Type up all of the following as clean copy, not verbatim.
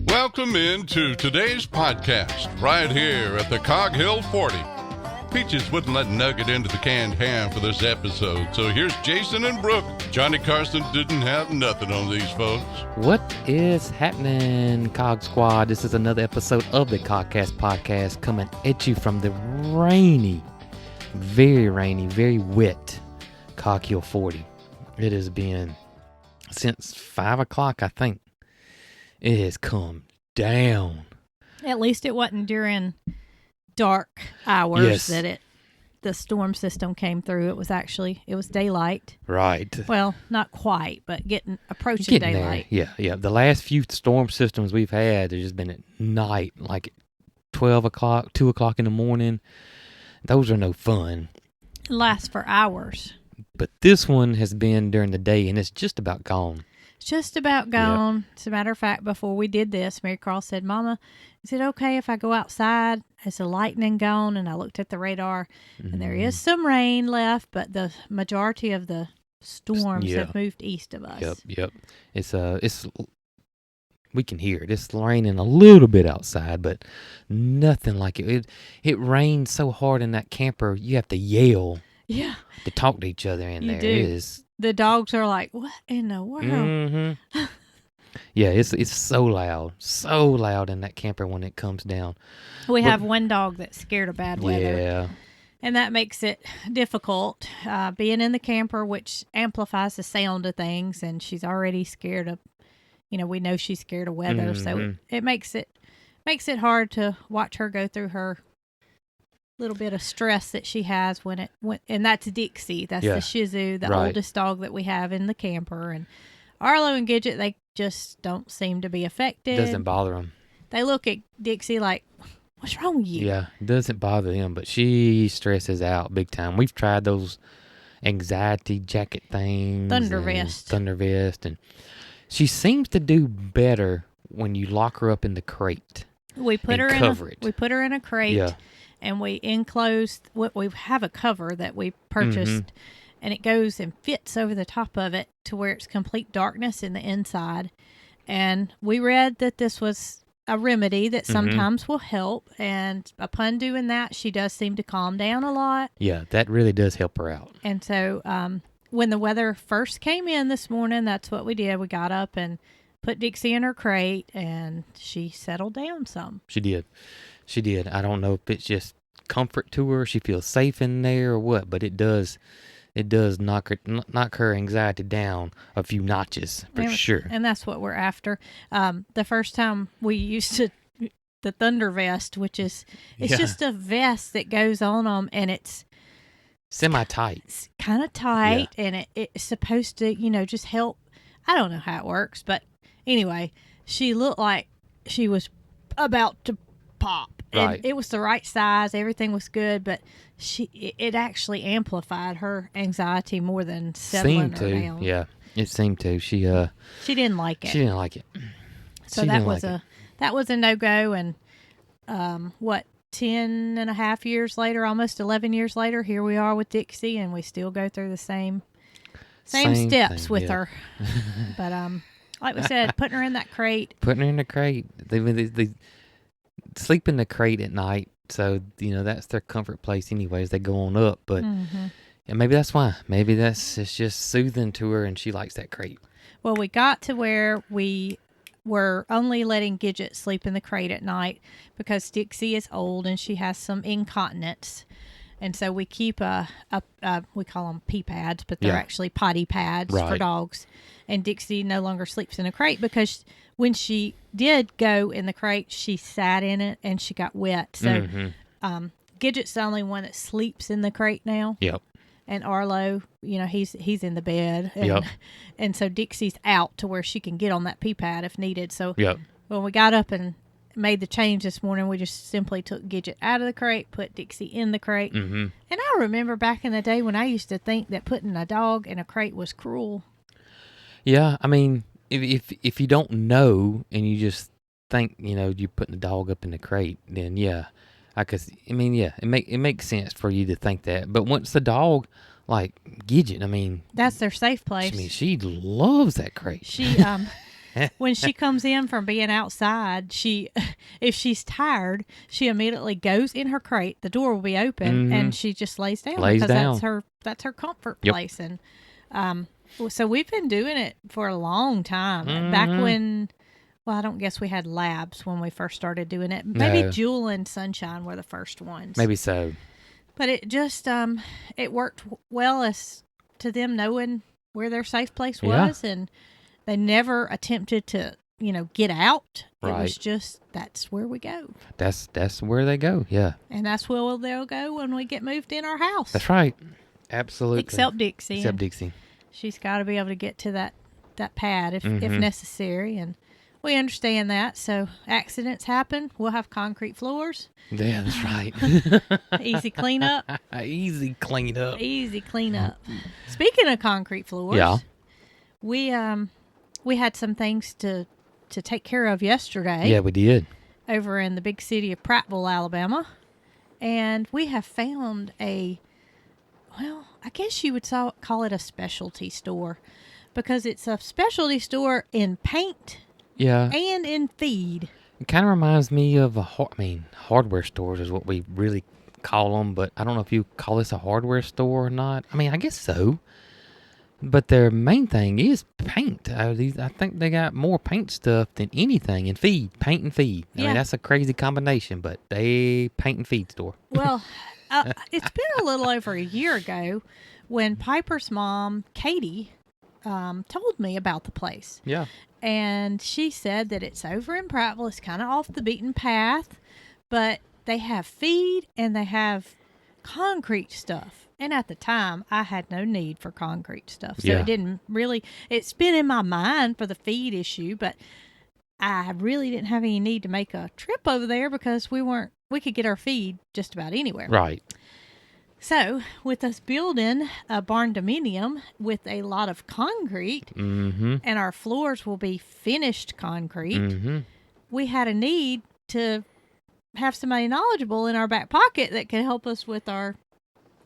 Welcome into today's podcast, right here at the Cog Hill 40. Peaches wouldn't let Nugget into the canned ham for this episode, so here's Jason and Brooke. Johnny Carson didn't have nothing on these folks. What is happening, Cog Squad? This is another episode of the Cogcast podcast coming at you from the rainy, very wet Cog Hill 40. It has been since 5 o'clock, I think. It has come down. At least it wasn't during dark hours that the storm system came through. It was daylight. Right. Well, not quite, but approaching daylight. There. Yeah. The last few storm systems we've had, there's just been at night, like at 12 o'clock, 2 o'clock in the morning. Those are no fun. It lasts for hours. But this one has been during the day, and it's just about gone. Just about gone. Yep. As a matter of fact, before we did this, Marycarl said, "Mama, is it okay if I go outside? Is the lightning gone?" And I looked at the radar, and there is some rain left, but the majority of the storms have moved east of us. Yep. It's we can hear it. It's raining a little bit outside, but nothing like it. It rained so hard in that camper, you have to yell. Yeah. To talk to each other in there. Do. It is. The dogs are like, "What in the world?" Mm-hmm. Yeah, it's so loud in that camper when it comes down. We have one dog that's scared of bad weather. Yeah. And that makes it difficult being in the camper, which amplifies the sound of things. And she's already scared of, we know she's scared of weather. Mm-hmm. So it makes it hard to watch her go through her little bit of stress that she has and that's Dixie. That's the Shih Tzu, the oldest dog that we have in the camper. And Arlo and Gidget, they just don't seem to be affected. Doesn't bother them. They look at Dixie like, "What's wrong with you?" Yeah, it doesn't bother them, but she stresses out big time. We've tried those anxiety jacket things. Thunder vest, and she seems to do better when you lock her up in the crate. We put her in a crate. Yeah. And we enclosed, we have a cover that we purchased, and it goes and fits over the top of it to where it's complete darkness in the inside. And we read that this was a remedy that sometimes will help. And upon doing that, she does seem to calm down a lot. Yeah, that really does help her out. And so when the weather first came in this morning, that's what we did. We got up and put Dixie in her crate, and she settled down some. She did. I don't know if it's just comfort to her, she feels safe in there or what, but it does knock her anxiety down a few notches for sure. And that's what we're after. The first time we used the Thunder Vest, which is just a vest that goes on them, and it's semi-tight. It's kind of tight, and it's supposed to, just help. I don't know how it works, but anyway, she looked like she was about to pop. Right. And it was the right size. Everything was good, but it actually amplified her anxiety more than settling her down. Yeah, it seemed to. She didn't like it. She didn't like it. So that was a no-go. And 10 and a half years later, almost 11 years later, here we are with Dixie, and we still go through the same steps with her. But like we said, putting her in that crate. They sleep in the crate at night, so that's their comfort place anyways. They go on up, but and maybe that's why. Maybe it's just soothing to her, and she likes that crate. Well, we got to where we were only letting Gidget sleep in the crate at night because Dixie is old and she has some incontinence. And so we keep we call them pee pads, but they're actually potty pads for dogs. And Dixie no longer sleeps in a crate because when she did go in the crate, she sat in it and she got wet. So Gidget's the only one that sleeps in the crate now. Yep. And Arlo, he's in the bed. And, and so Dixie's out to where she can get on that pee pad if needed. So when we got up and made the change this morning, we just simply took Gidget out of the crate, put Dixie in the crate. And I remember back in the day when I used to think that putting a dog in a crate was cruel. Yeah, I mean, if you don't know and you just think, you're putting a dog up in the crate, then it makes sense for you to think that. But once the dog, like Gidget, that's their safe place. She loves that crate. when she comes in from being outside, if she's tired, she immediately goes in her crate. The door will be open, and she just lays down that's her comfort place. And so we've been doing it for a long time. Back when, well, I don't guess we had labs when we first started doing it. Maybe Jewel and Sunshine were the first ones. Maybe so. But it just it worked well as to them knowing where their safe place was, and they never attempted to, get out. Right. It was just, that's where we go. That's where they go, yeah. And that's where they'll go when we get moved in our house. That's right. Absolutely. Except Dixie. Except Dixie. She's got to be able to get to that pad if necessary, and we understand that. So accidents happen. We'll have concrete floors. Yeah, that's right. Easy cleanup. Easy cleanup. Easy cleanup. Speaking of concrete floors, we had some things to take care of yesterday. Yeah, we did. Over in the big city of Prattville, Alabama, and we have found I guess you would call it a specialty store, because it's a specialty store in paint. Yeah. And in feed. It kind of reminds me of hardware stores is what we really call them, but I don't know if you call this a hardware store or not. I mean, I guess so. But their main thing is paint. I think they got more paint stuff than anything in feed. Paint and feed. I mean, that's a crazy combination, but they paint and feed store. Well, it's been a little over a year ago when Piper's mom, Katie, told me about the place. Yeah. And she said that it's over in Prattville. It's kind of off the beaten path, but they have feed and they have concrete stuff. And at the time, I had no need for concrete stuff. So it didn't really, it's been in my mind for the feed issue, but I really didn't have any need to make a trip over there because we could get our feed just about anywhere. Right. So, with us building a barn dominium with a lot of concrete, and our floors will be finished concrete, we had a need to have somebody knowledgeable in our back pocket that could help us with our,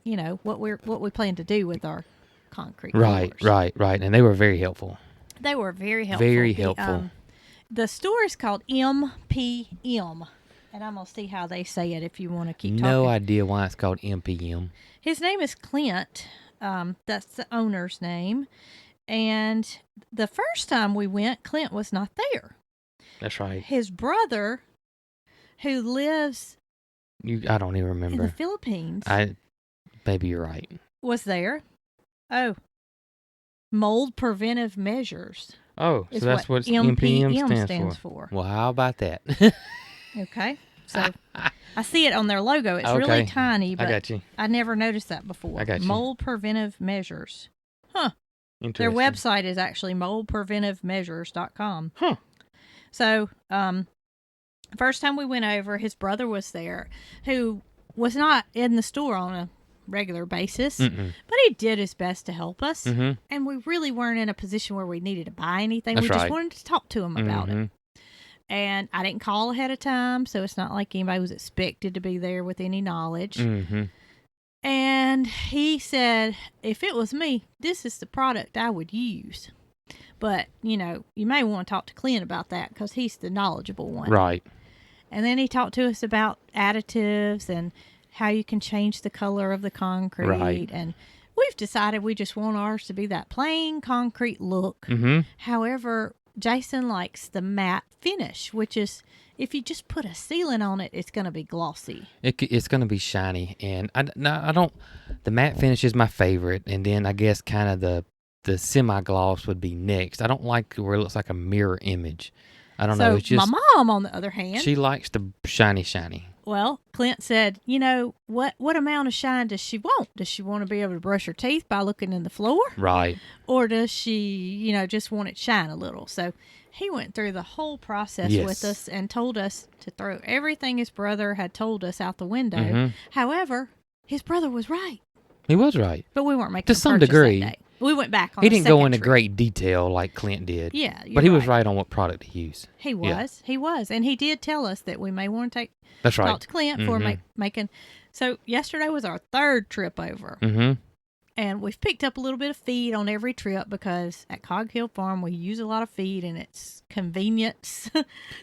what we plan to do with our concrete floors. Right. And they were very helpful. They were very helpful. Very helpful. The store is called MPM. And I'm going to see how they say it if you want to keep talking. No idea why it's called MPM. His name is Clint. That's the owner's name. And the first time we went, Clint was not there. That's right. His brother, who lives I don't even remember. in the Philippines, maybe you're right. was there. Oh, mold preventive measures. Oh, so that's what MPM stands for. Well, how about that? Okay. So I see it on their logo. It's really tiny, but I got you. I never noticed that before. I got you. Mold preventive measures. Huh. Their Interesting. website is actually moldpreventivemeasures.com. Huh. So, first time we went over, his brother was there, who was not in the store on a regular basis, but he did his best to help us. And we really weren't in a position where we needed to buy anything. That's we just right. wanted to talk to him about it. And I didn't call ahead of time, so it's not like anybody was expected to be there with any knowledge. And he said, if it was me, this is the product I would use. But, you may want to talk to Clint about that because he's the knowledgeable one. Right. And then he talked to us about additives and how you can change the color of the concrete. Right. And we've decided we just want ours to be that plain concrete look. However, Jason likes the matte finish, which is, if you just put a sealant on it, it's going to be glossy. It's going to be shiny. And I don't, the matte finish is my favorite. And then I guess kind of the semi-gloss would be next. I don't like where it looks like a mirror image. I don't know. It's just, my mom, on the other hand, she likes the shiny. Well, Clint said, what amount of shine does she want? Does she want to be able to brush her teeth by looking in the floor? Right. Or does she, just want it shine a little? So he went through the whole process with us and told us to throw everything his brother had told us out the window. However, his brother was right. He was right. But we weren't making to some degree. That day. We went back on He didn't go into trip. great detail like Clint did. Yeah, but he was right on what product to use. He was. He was. And he did tell us that we may want to talk to Clint for making. So yesterday was our third trip over. And we've picked up a little bit of feed on every trip because at Cog Hill Farm we use a lot of feed, and it's convenience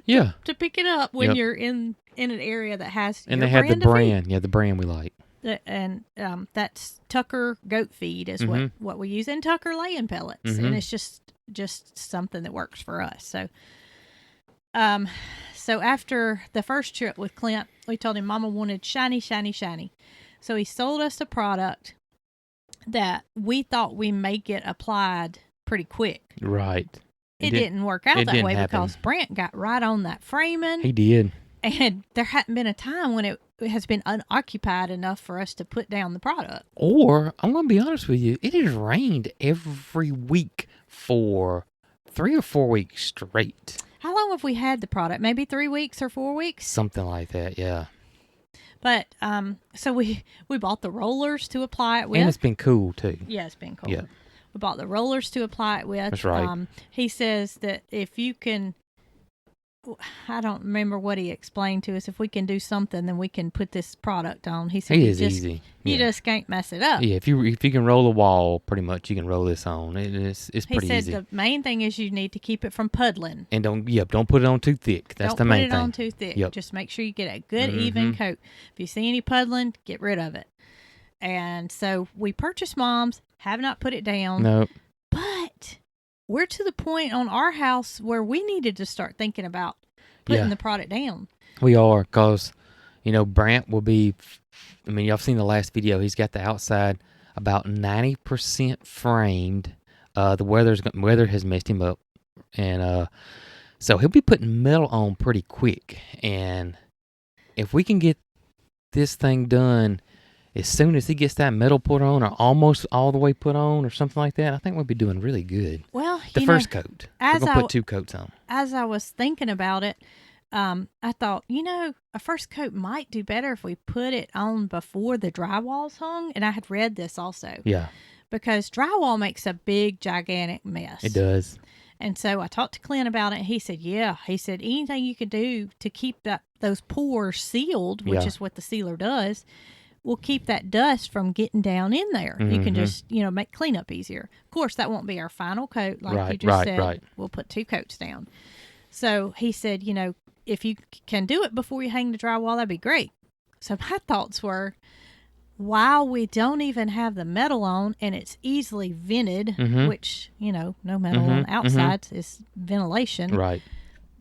Yeah. to pick it up when Yep. you're in an area that has And your they have the brand of feed. brand. Yeah, the brand we like. And that's Tucker goat feed is what we use, and Tucker laying pellets, and it's just something that works for us. So after the first trip with Clint, we told him Mama wanted shiny, shiny, shiny. So he sold us a product that we thought we may get applied pretty quick. Right. It didn't work out it that didn't way happen. because Brant got right on that framing. He did. And there hadn't been a time when it has been unoccupied enough for us to put down the product. Or, I'm going to be honest with you, it has rained every week for 3 or 4 weeks straight. How long have we had the product? Maybe 3 weeks or 4 weeks? Something like that, yeah. But, so we bought the rollers to apply it with. And it's been cool, too. Yeah, it's been cool. Yeah. We bought the rollers to apply it with. That's right. He says that if you can, I don't remember what he explained to us. If we can do something, then we can put this product on. He said It is easy. You Yeah. just can't mess it up. Yeah, if you can roll a wall, pretty much, you can roll this on. It's He pretty said easy. the main thing is you need to keep it from puddling. And don't put it on too thick. That's Don't the main put it thing. on too thick. Yep. Just make sure you get a good even coat. If you see any puddling, get rid of it. And so we purchased Mom's, have not put it down. No. But we're to the point on our house where we needed to start thinking about putting the product down. We are, because, Brant will be, y'all seen the last video. He's got the outside about 90% framed. The weather has messed him up. And so he'll be putting metal on pretty quick. And if we can get this thing done as soon as he gets that metal put on, or almost all the way put on, or something like that, I think we'll be doing really good. Well, The first coat. We're going to put 2 coats on. As I was thinking about it, I thought, a first coat might do better if we put it on before the drywall's hung. And I had read this also. Yeah. Because drywall makes a big, gigantic mess. It does. And so I talked to Clint about it. And he said, anything you can do to keep those pores sealed, which is what the sealer does, will keep that dust from getting down in there. You can just, make cleanup easier. Of course, that won't be our final coat. Like you just said, right. We'll put 2 coats down. So he said, if you can do it before you hang the drywall, that'd be great. So my thoughts were, while we don't even have the metal on and it's easily vented, which, no metal on the outside is ventilation. Right.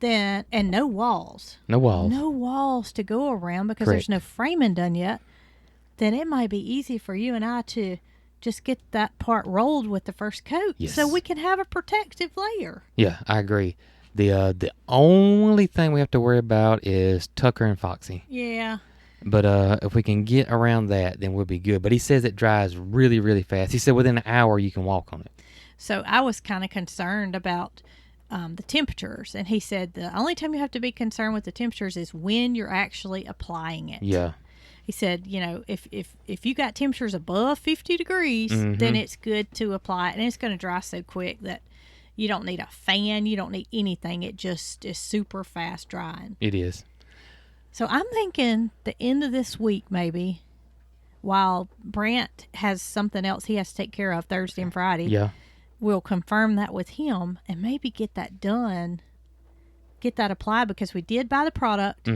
Then, and no walls. No walls. No walls to go around because Correct. there's no framing done yet. Then it might be easy for you and I to just get that part rolled with the first coat, Yes. so we can have a protective layer. Yeah, I agree. The only thing we have to worry about is Tucker and Foxy. Yeah. But if we can get around that, then we'll be good. But he says it dries really, really fast. He said within an hour you can walk on it. So I was kind of concerned about the temperatures, and he said the only time you have to be concerned with the temperatures is when you're actually applying it. Yeah. He said, if you got temperatures above 50 degrees, then it's good to apply it, and it's going to dry so quick that you don't need a fan, you don't need anything. It just is super fast drying. It is. So I'm thinking the end of this week, maybe, while Brant has something else he has to take care of Thursday and Friday, Yeah. we'll confirm that with him and maybe get that done, get that applied, because we did buy the product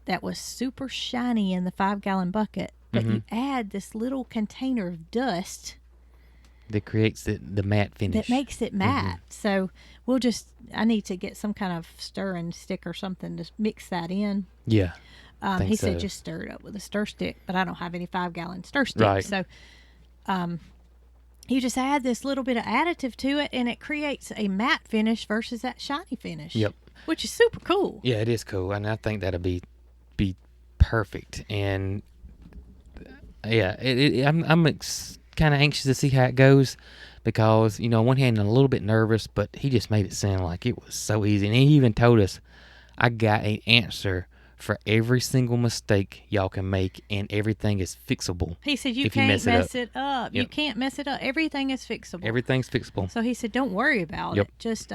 that was super shiny in the 5-gallon bucket, but you add this little container of dust That creates the matte finish. that makes it matte. So I need to get some kind of stirring stick or something to mix that in. Yeah. He said so. just stir it up with a stir stick, but I don't have any 5-gallon stir sticks. Right. So you just add this little bit of additive to it, and it creates a matte finish versus that shiny finish. Yep. Which is super cool. Yeah, it is cool, and I think that'll be perfect. And yeah, I'm kind of anxious to see how it goes, because on one hand I'm a little bit nervous, but he just made it sound like it was so easy, and he even told us I got an answer for every single mistake y'all can make, and everything is fixable. He said you if you can't mess it up. You Yep. can't mess it up. Everything is fixable. Everything's fixable. So he said, don't worry about Yep. it. Just,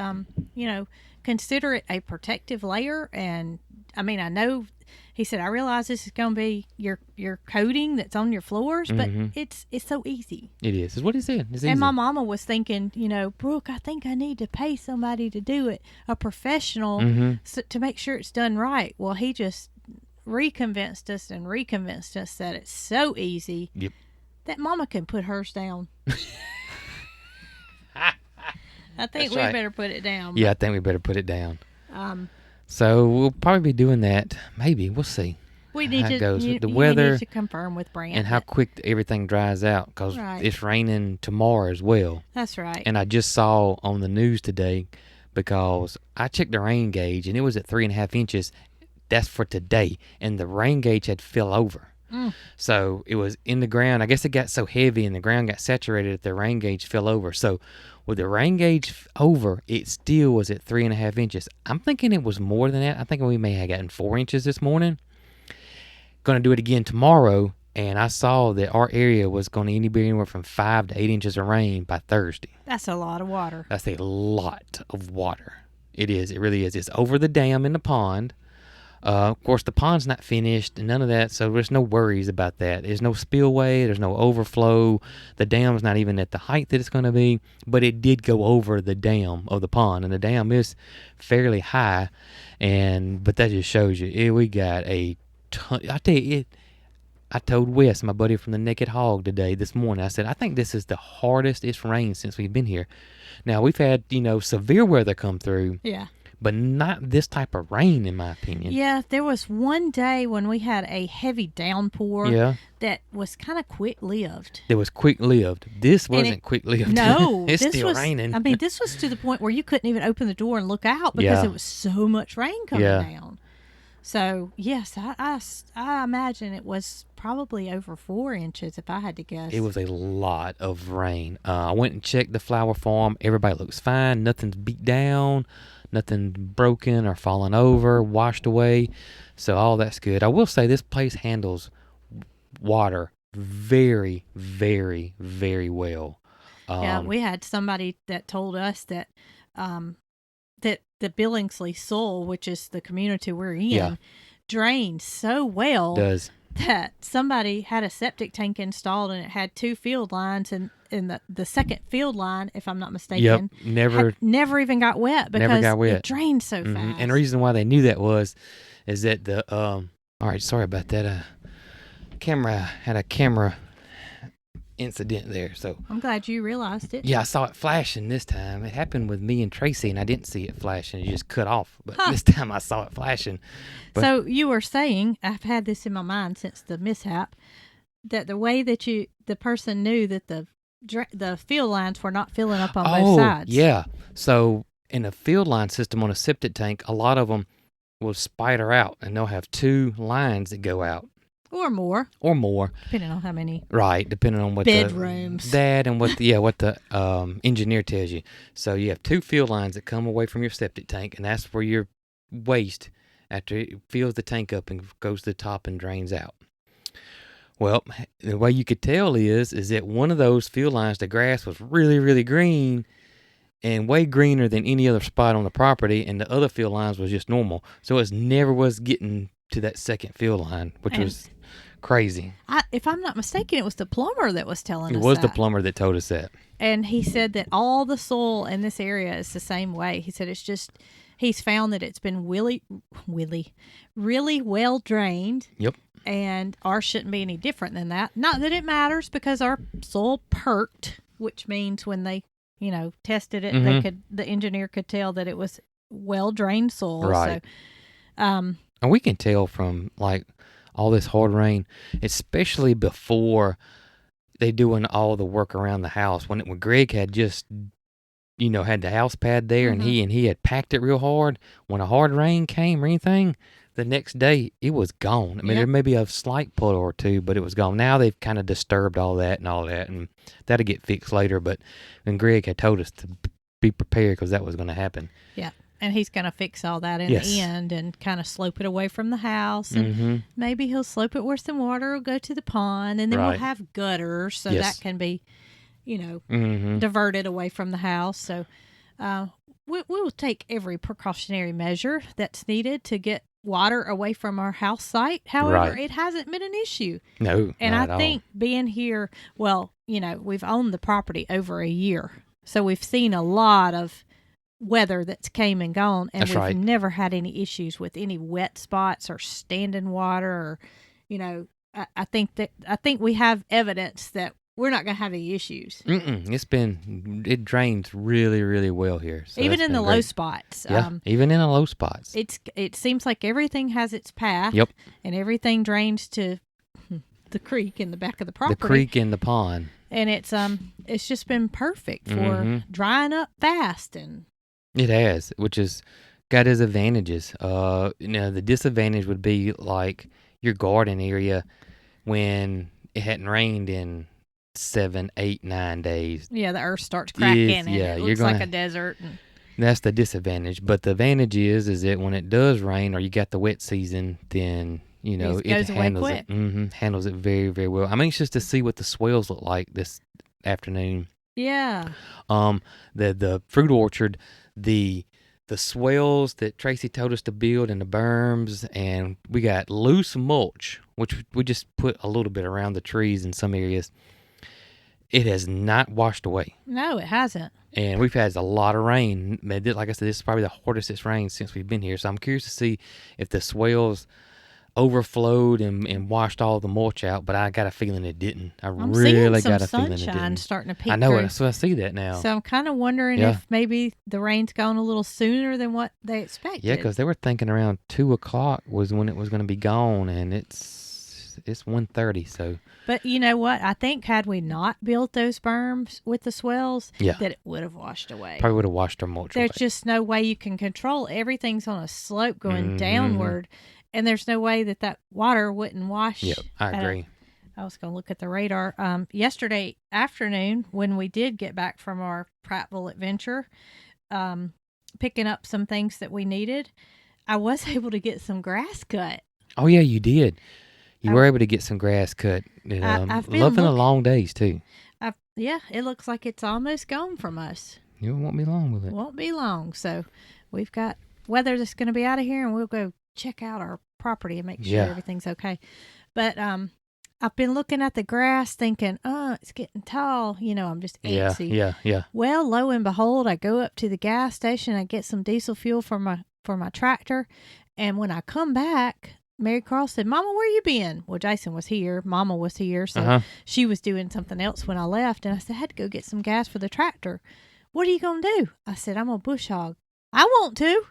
consider it a protective layer and I know, he said, I realize this is going to be your coating that's on your floors, but it's so easy. It is. It's what he said. It's easy. And my mama was thinking, Brooke, I think I need to pay somebody to do it, a professional, to make sure it's done right. Well, he just reconvinced us that it's so easy that mama can put hers down. I think we better put it down. Yeah, I think we better put it down. So we'll probably be doing that. Maybe. We'll see. We need how it goes with the you weather need to confirm with Brant. and how quick everything dries out, because it's raining tomorrow as well. That's right. And I just saw on the news today, because I checked the rain gauge and it was at 3.5 inches. That's for today. And the rain gauge had fell over. So it was in the ground. I guess it got so heavy and the ground got saturated that the rain gauge fell over. So with the rain gauge over, it still was at 3.5 inches. I'm thinking it was more than that. I think we may have gotten 4 inches this morning. Going to do it again tomorrow. And I saw that our area was going to be anywhere from 5 to 8 inches of rain by Thursday. That's a lot of water. That's a lot of water. It is. It really is. It's over the dam in the pond. Of course, the pond's not finished and none of that, so there's no worries about that. There's no spillway. There's no overflow. The dam's not even at the height that it's going to be, but it did go over the dam of the pond, and the dam is fairly high, but that just shows you, we got a ton. I tell you, I told Wes, my buddy from the Naked Hog this morning, I said, I think this is the hardest it's rained since we've been here. Now, we've had, severe weather come through. Yeah. But not this type of rain, in my opinion. Yeah, there was one day when we had a heavy downpour that was kind of quick-lived. It was quick-lived. This wasn't quick-lived. No. It's still raining. I mean, this was to the point where you couldn't even open the door and look out because it was so much rain coming down. So, yes, I imagine it was probably over 4 inches if I had to guess. It was a lot of rain. I went and checked the flower farm. Everybody looks fine. Nothing's beat down. Nothing broken or fallen over, washed away. So all that's good. I will say this place handles water very, very, very well. We had somebody that told us that that the Billingsley soil, which is the community we're in, drains so well that somebody had a septic tank installed and it had 2 field lines, and the second field line, if I'm not mistaken, never even got wet because it drained so fast. And the reason why they knew that is that the all right, sorry about that. Camera had a camera incident there, so I'm glad you realized it. Yeah, I saw it flashing this time. It happened with me and Tracy, and I didn't see it flashing. It just cut off. But this time I saw it flashing. But, so you were saying, I've had this in my mind since the mishap, that the way that the person knew that the field lines were not filling up on both sides. Yeah. So in a field line system on a septic tank, a lot of them will spider out, and they'll have 2 lines that go out. Or more. Depending on how many. Right, depending on what bedrooms. And what the engineer tells you. So you have 2 field lines that come away from your septic tank, and that's where your waste, after it fills the tank up and goes to the top and drains out. Well, the way you could tell is that one of those field lines, the grass was really, really green and way greener than any other spot on the property, and the other field lines was just normal. So it never was getting to that second field line, which was crazy. If I'm not mistaken, it was the plumber that was telling us that. It was that. the plumber that told us that. And he said that all the soil in this area is the same way. He said it's just, he's found that it's been really well drained. Yep. And ours shouldn't be any different than that. Not that it matters, because our soil perked, which means when they, tested it, the engineer could tell that it was well drained soil. Right. So, and we can tell from all this hard rain, especially before they doing all the work around the house. When Greg had just, had the house pad there, and he had packed it real hard. When a hard rain came or anything, the next day it was gone. I mean, there may be a slight puddle or 2, but it was gone. Now they've kind of disturbed all that, and that'll get fixed later. But when Greg had told us to be prepared, because that was going to happen. Yeah. And he's going to fix all that in the end and kind of slope it away from the house. And maybe he'll slope it where some water will go to the pond. And then we'll have gutters, so that can be, diverted away from the house. So we'll take every precautionary measure that's needed to get water away from our house site. However, Right. it hasn't been an issue. No, And not I at think being here, well, we've owned the property over a year. So we've seen a lot of weather that's came and gone, and That's we've right. never had any issues with any wet spots or standing water or, I think we have evidence that we're not going to have any issues. all. It drains really, really well here. So Even that's in been the low great. spots. Yeah, even in the low spots. It seems like everything has its path. Yep. And everything drains to the creek in the back of the property. The creek and the pond. And it's just been perfect for Mhm. drying up fast. And It has, which has got its advantages. The disadvantage would be like your garden area when it hadn't rained in 7, 8, 9 days. yeah, the earth starts cracking Yes, and yeah, it you're looks like gonna- a desert. And That's the disadvantage. But the advantage is that when it does rain or you got the wet season, then It it goes away handles quick. it. Handles it very, very well. I'm anxious to see what the swales look like this afternoon. yeah. The fruit orchard, the swales that Tracy told us to build and the berms, and we got loose mulch, which we just put a little bit around the trees in some areas. It has not washed away. No, it hasn't. And we've had a lot of rain. Like I said, this is probably the hardest it's rained since we've been here. So I'm curious to see if the swales overflowed and washed all the mulch out, but I got a feeling it didn't. I'm really seeing some got a feeling it sunshine didn't. starting to peek I know through. it. So I see that now. So I'm kind of wondering Yeah. if maybe the rain's gone a little sooner than what they expected. Yeah, because they were thinking around 2:00 was when it was going to be gone, and it's 1:30. So But you know what? I think had we not built those berms with the swells, Yeah. that it would have washed away. probably would have washed our mulch away. There's just no way you can control. Everything's on a slope going Mhm. downward, and there's no way that water wouldn't wash. Yep, I agree. I was going to look at the radar. Yesterday afternoon, when we did get back from our Prattville adventure, picking up some things that we needed, I was able to get some grass cut. Oh yeah, you did. You I- were able to get some grass cut. And, I've been loving the look- long days too. Yeah, it looks like it's almost gone from us. You won't be long with it. Won't be long. So we've got weather that's going to be out of here, and we'll go check out our property and make sure Yeah. everything's okay. But I've been looking at the grass thinking, oh, it's getting tall. I'm just Yeah, antsy. yeah. Well, lo and behold, I go up to the gas station. I get some diesel fuel for my tractor. And when I come back, Marycarl said, Mama, where you been? Well, Jason was here. Mama was here. So Uh-huh. she was doing something else when I left. And I said, I had to go get some gas for the tractor. What are you going to do? I said, I'm going to bush hog. I want to.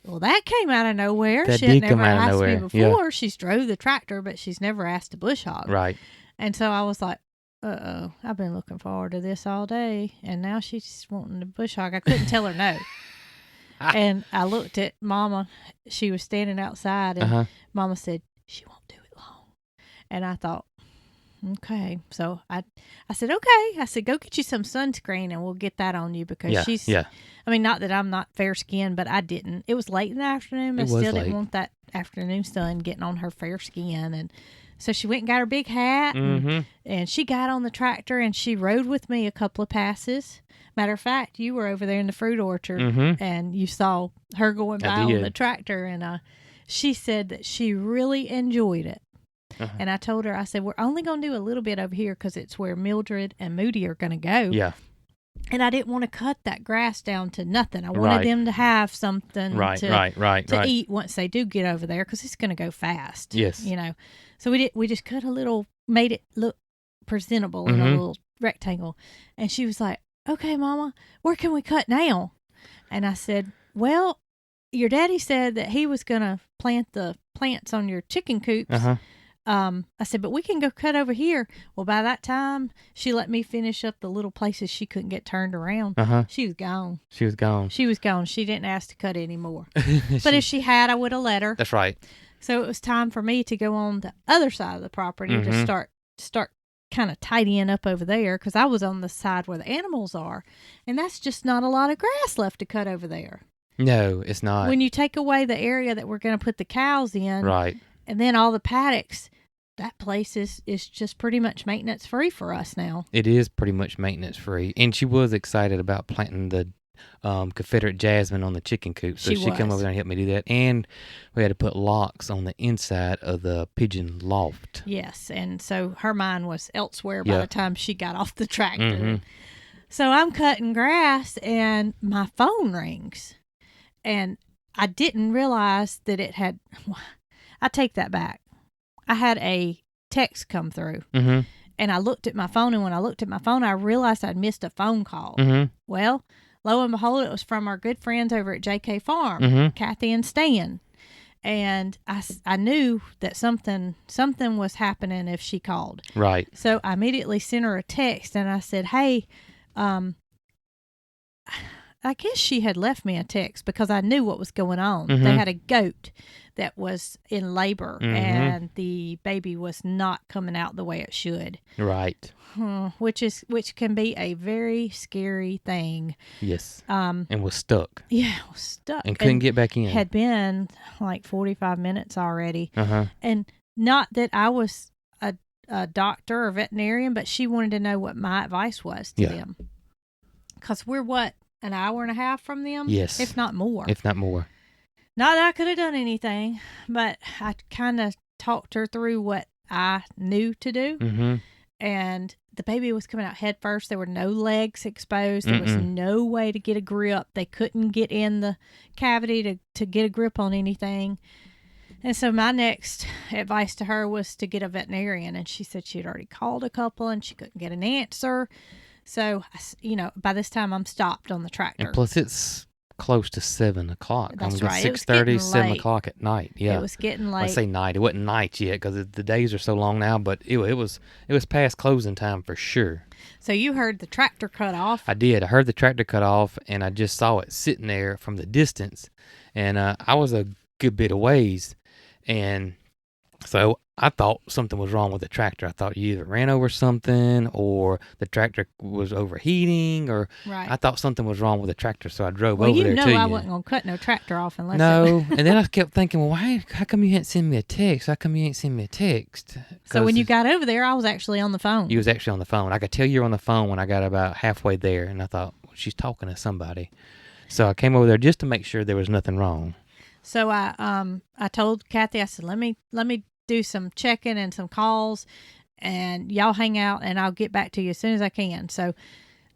Well, that came out of nowhere. That She had did never come out of asked nowhere, me yeah. before. She's drove the tractor, but she's never asked to bush hog. Right. And so I was like, uh-oh, I've been looking forward to this all day. And now she's wanting to bush hog. I couldn't tell her no. And I looked at Mama. She was standing outside, and Uh-huh. Mama said, she won't do it long. And I thought, okay. So I said, okay. I said, go get you some sunscreen, and we'll get that on you because Yeah. she's, Yeah. I mean, not that I'm not fair skinned, but I didn't. It was late in the afternoon. I It was still late. didn't want that afternoon sun getting on her fair skin. And so she went and got her big hat, Mm-hmm. and she got on the tractor, and she rode with me a couple of passes. Matter of fact, you were over there in the fruit orchard, Mm-hmm. and you saw her going I by on did. the tractor, and she said that she really enjoyed it. Uh-huh. And I told her, I said, we're only going to do a little bit over here because it's where Mildred and Moody are going to go. Yeah. And I didn't want to cut that grass down to nothing. I wanted Right. them to have something Right. to Right. eat once they do get over there because it's going to go fast. Yes. So we just cut a little, made it look presentable in a Mhm. little rectangle. And she was like, okay, Mama, where can we cut now? And I said, well, your daddy said that he was going to plant the plants on your chicken coops. Uh-huh. I said, but we can go cut over here. Well, by that time, she let me finish up the little places she couldn't get turned around. Uh-huh. She was gone. She was gone. She was gone. She didn't ask to cut anymore. But if she had, I would have let her. That's right. So it was time for me to go on the other side of the property to Mhm. start kind of tidying up over there because I was on the side where the animals are. And that's just not a lot of grass left to cut over there. No, it's not. When you take away the area that we're going to put the cows in, Right. and then all the paddocks, that place is just pretty much maintenance free for us now. It is pretty much maintenance free. And she was excited about planting the Confederate Jasmine on the chicken coop. So she come over there and helped me do that. And we had to put locks on the inside of the pigeon loft. Yes, and so her mind was elsewhere by the time she got off the tractor. Mm-hmm. So I'm cutting grass, and my phone rings. And I didn't realize that it had... I take that back. I had a text come through. Mm-hmm. And I looked at my phone, and when I looked at my phone, I realized I'd missed a phone call. Mm-hmm. Well, lo and behold, it was from our good friends over at JK Farm, Kathy and Stan. And I knew that something was happening if she called. Right. So I immediately sent her a text, and I said, hey, I guess she had left me a text because I knew what was going on. Mm-hmm. They had a goat that was in labor, and the baby was not coming out the way it should. Right. Which can be a very scary thing. Yes. And was stuck. Yeah, was stuck. And couldn't get back in. Had been like 45 minutes already. Uh-huh. And not that I was a doctor or veterinarian, but she wanted to know what my advice was to them. Because we're an hour and a half from them? Yes. If not more. Not that I could have done anything, but I kind of talked her through what I knew to do. Mm-hmm. And the baby was coming out head first. There were no legs exposed. There was no way to get a grip. They couldn't get in the cavity to get a grip on anything. And so my next advice to her was to get a veterinarian. And she said she had already called a couple and she couldn't get an answer. So, by this time I'm stopped on the tractor. And plus it's close to 7 o'clock. That's I'm right. 6:30, 7 o'clock at night. Yeah. It was getting late. I say night. It wasn't night yet because the days are so long now, but it was past closing time for sure. So you heard the tractor cut off? I did. I heard the tractor cut off, and I just saw it sitting there from the distance. And I was a good bit of ways, and so I thought something was wrong with the tractor. I thought you either ran over something or the tractor was overheating, or I thought something was wrong with the tractor, so I drove over there to you. I wasn't going to cut no tractor off unless and then I kept thinking, well, how come you ain't send me a text? How come you ain't send me a text? So when you got over there, I was actually on the phone. You was actually on the phone. I could tell you were on the phone when I got about halfway there, and I thought, well, she's talking to somebody. So I came over there just to make sure there was nothing wrong. So I told Kathy, I said, let me do some checking and some calls, and y'all hang out, and I'll get back to you as soon as I can. So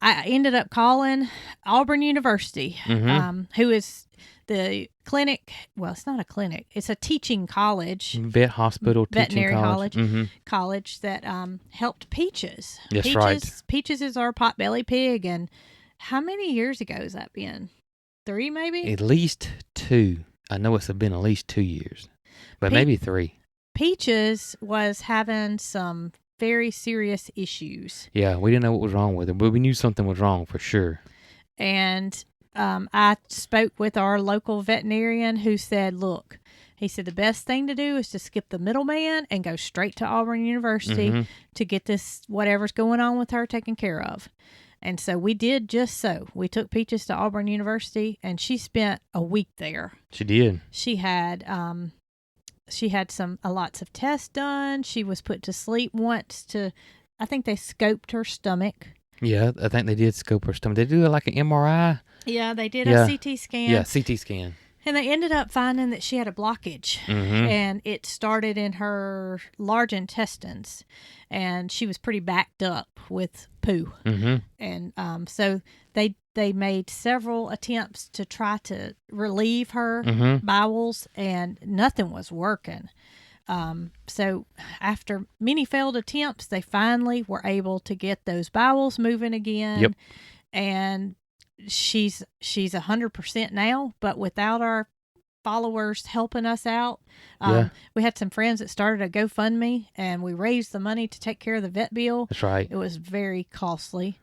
I ended up calling Auburn University, who is the clinic. Well, it's not a clinic. It's a teaching college. Veterinary college. College that helped Peaches. Yes, right. Peaches is our potbelly pig, and how many years ago has that been? 3 maybe? At least 2. I know it's been at least 2 years, but maybe 3. Peaches was having some very serious issues. Yeah, we didn't know what was wrong with her, but we knew something was wrong for sure. And I spoke with our local veterinarian who said, look, he said the best thing to do is to skip the middleman and go straight to Auburn University to get this, whatever's going on with her, taken care of. And so we did just so. We took Peaches to Auburn University, and she spent a week there. She did. She had lots of tests done. She was put to sleep once I think they scoped her stomach. Yeah, I think they did scope her stomach. They do like an MRI. Yeah, they did a CT scan. Yeah, CT scan. And they ended up finding that she had a blockage, and it started in her large intestines, and she was pretty backed up with poo. And so they made several attempts to try to relieve her bowels, and nothing was working. So after many failed attempts, they finally were able to get those bowels moving again. Yep. And she's 100% now, but without our followers helping us out. We had some friends that started a GoFundMe, and we raised the money to take care of the vet bill. That's right. It was very costly.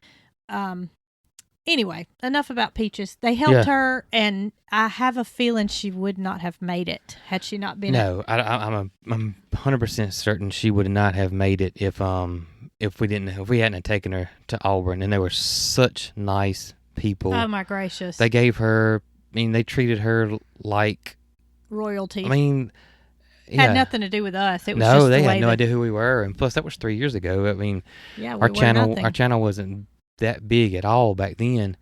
Anyway, enough about Peaches. They helped her, and I have a feeling she would not have made it had she not been. No, I'm 100% certain she would not have made it if we hadn't taken her to Auburn. And they were such nice people. Oh my gracious! They gave her. They treated her like royalty. Had nothing to do with us. It was no, just they the had no idea who we were, and plus that was 3 years ago. Yeah, our channel wasn't that big at all back then,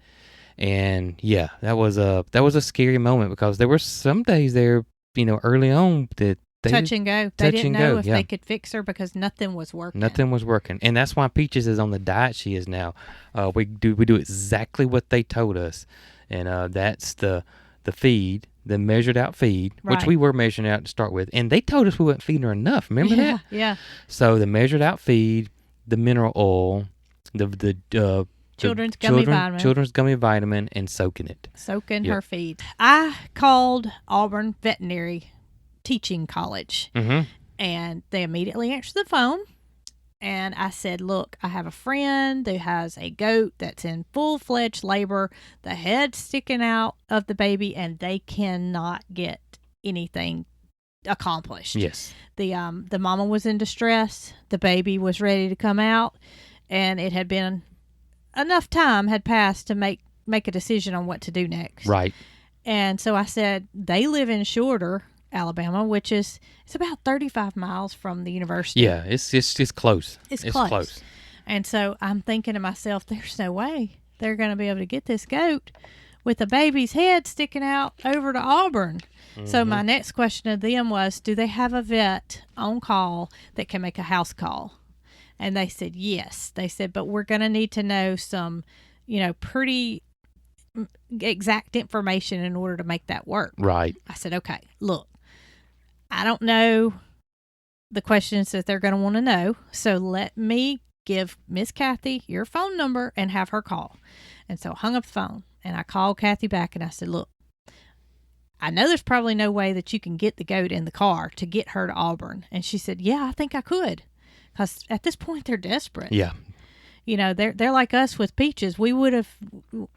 And yeah, that was a scary moment because there were some days there, early on that they Touch and go. They touch didn't and know go, if yeah. they could fix her because nothing was working. Nothing was working, and that's why Peaches is on the diet she is now. We do exactly what they told us, and that's the feed, the measured out feed, which Right. we were measuring out to start with, and they told us we weren't feeding her enough. Remember Yeah, that? yeah. So the measured out feed, the mineral oil, the Children's gummy vitamin. and soaking it. Soaking Yep. her feed. I called Auburn Veterinary Teaching College, Mm-hmm. and they immediately answered the phone. And I said, look, I have a friend who has a goat that's in full-fledged labor, the head sticking out of the baby, and they cannot get anything accomplished. Yes. The mama was in distress. The baby was ready to come out, and it had been enough time had passed to make a decision on what to do next. Right. And so I said, they live in Shorter, Alabama, which is it's about 35 miles from the university. Yeah, it's close. It's close. And so I'm thinking to myself, there's no way they're going to be able to get this goat with the baby's head sticking out over to Auburn. Mm-hmm. So my next question to them was, do they have a vet on call that can make a house call? And they said, yes. They said, but we're going to need to know some, pretty exact information in order to make that work. Right. I said, okay, look, I don't know the questions that they're going to want to know. So let me give Miss Kathy your phone number and have her call. And so I hung up the phone and I called Kathy back and I said, look, I know there's probably no way that you can get the goat in the car to get her to Auburn. And she said, yeah, I think I could. Because at this point they're desperate. Yeah. They're like us with Peaches. We would have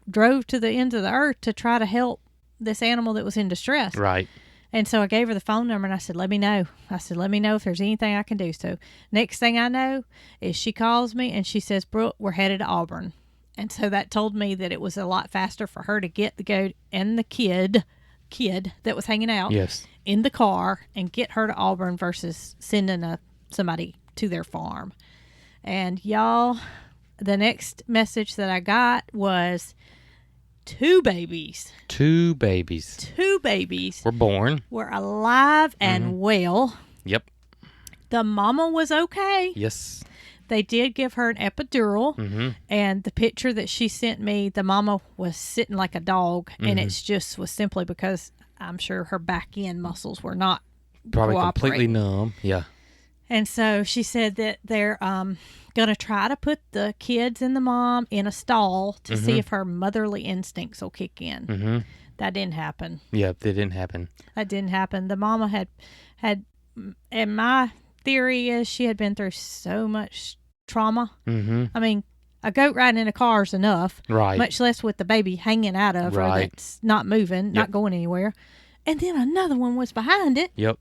drove to the ends of the earth to try to help this animal that was in distress. Right. And so I gave her the phone number and I said, let me know. I said, let me know if there's anything I can do. So next thing I know is she calls me and she says, Brooke, we're headed to Auburn. And so that told me that it was a lot faster for her to get the goat and the kid that was hanging out Yes. in the car and get her to Auburn versus sending somebody to their farm. And y'all, the next message that I got was two babies Were born. were alive and well. Yep. The mama was okay. Yes. They did give her an epidural, Mm-hmm. and the picture that she sent me, the mama was sitting like a dog, and it's just was simply because I'm sure her back end muscles were not Probably completely cooperating. numb. Yeah. And so she said that they're going to try to put the kids and the mom in a stall to see if her motherly instincts will kick in. Mm-hmm. That didn't happen. Yeah, that didn't happen. That didn't happen. The mama had, and my theory is she had been through so much trauma. Mm-hmm. I mean, a goat riding in a car is enough, Right. much less with the baby hanging out of her Right. that's not moving, not going anywhere. And then another one was behind it. Yep.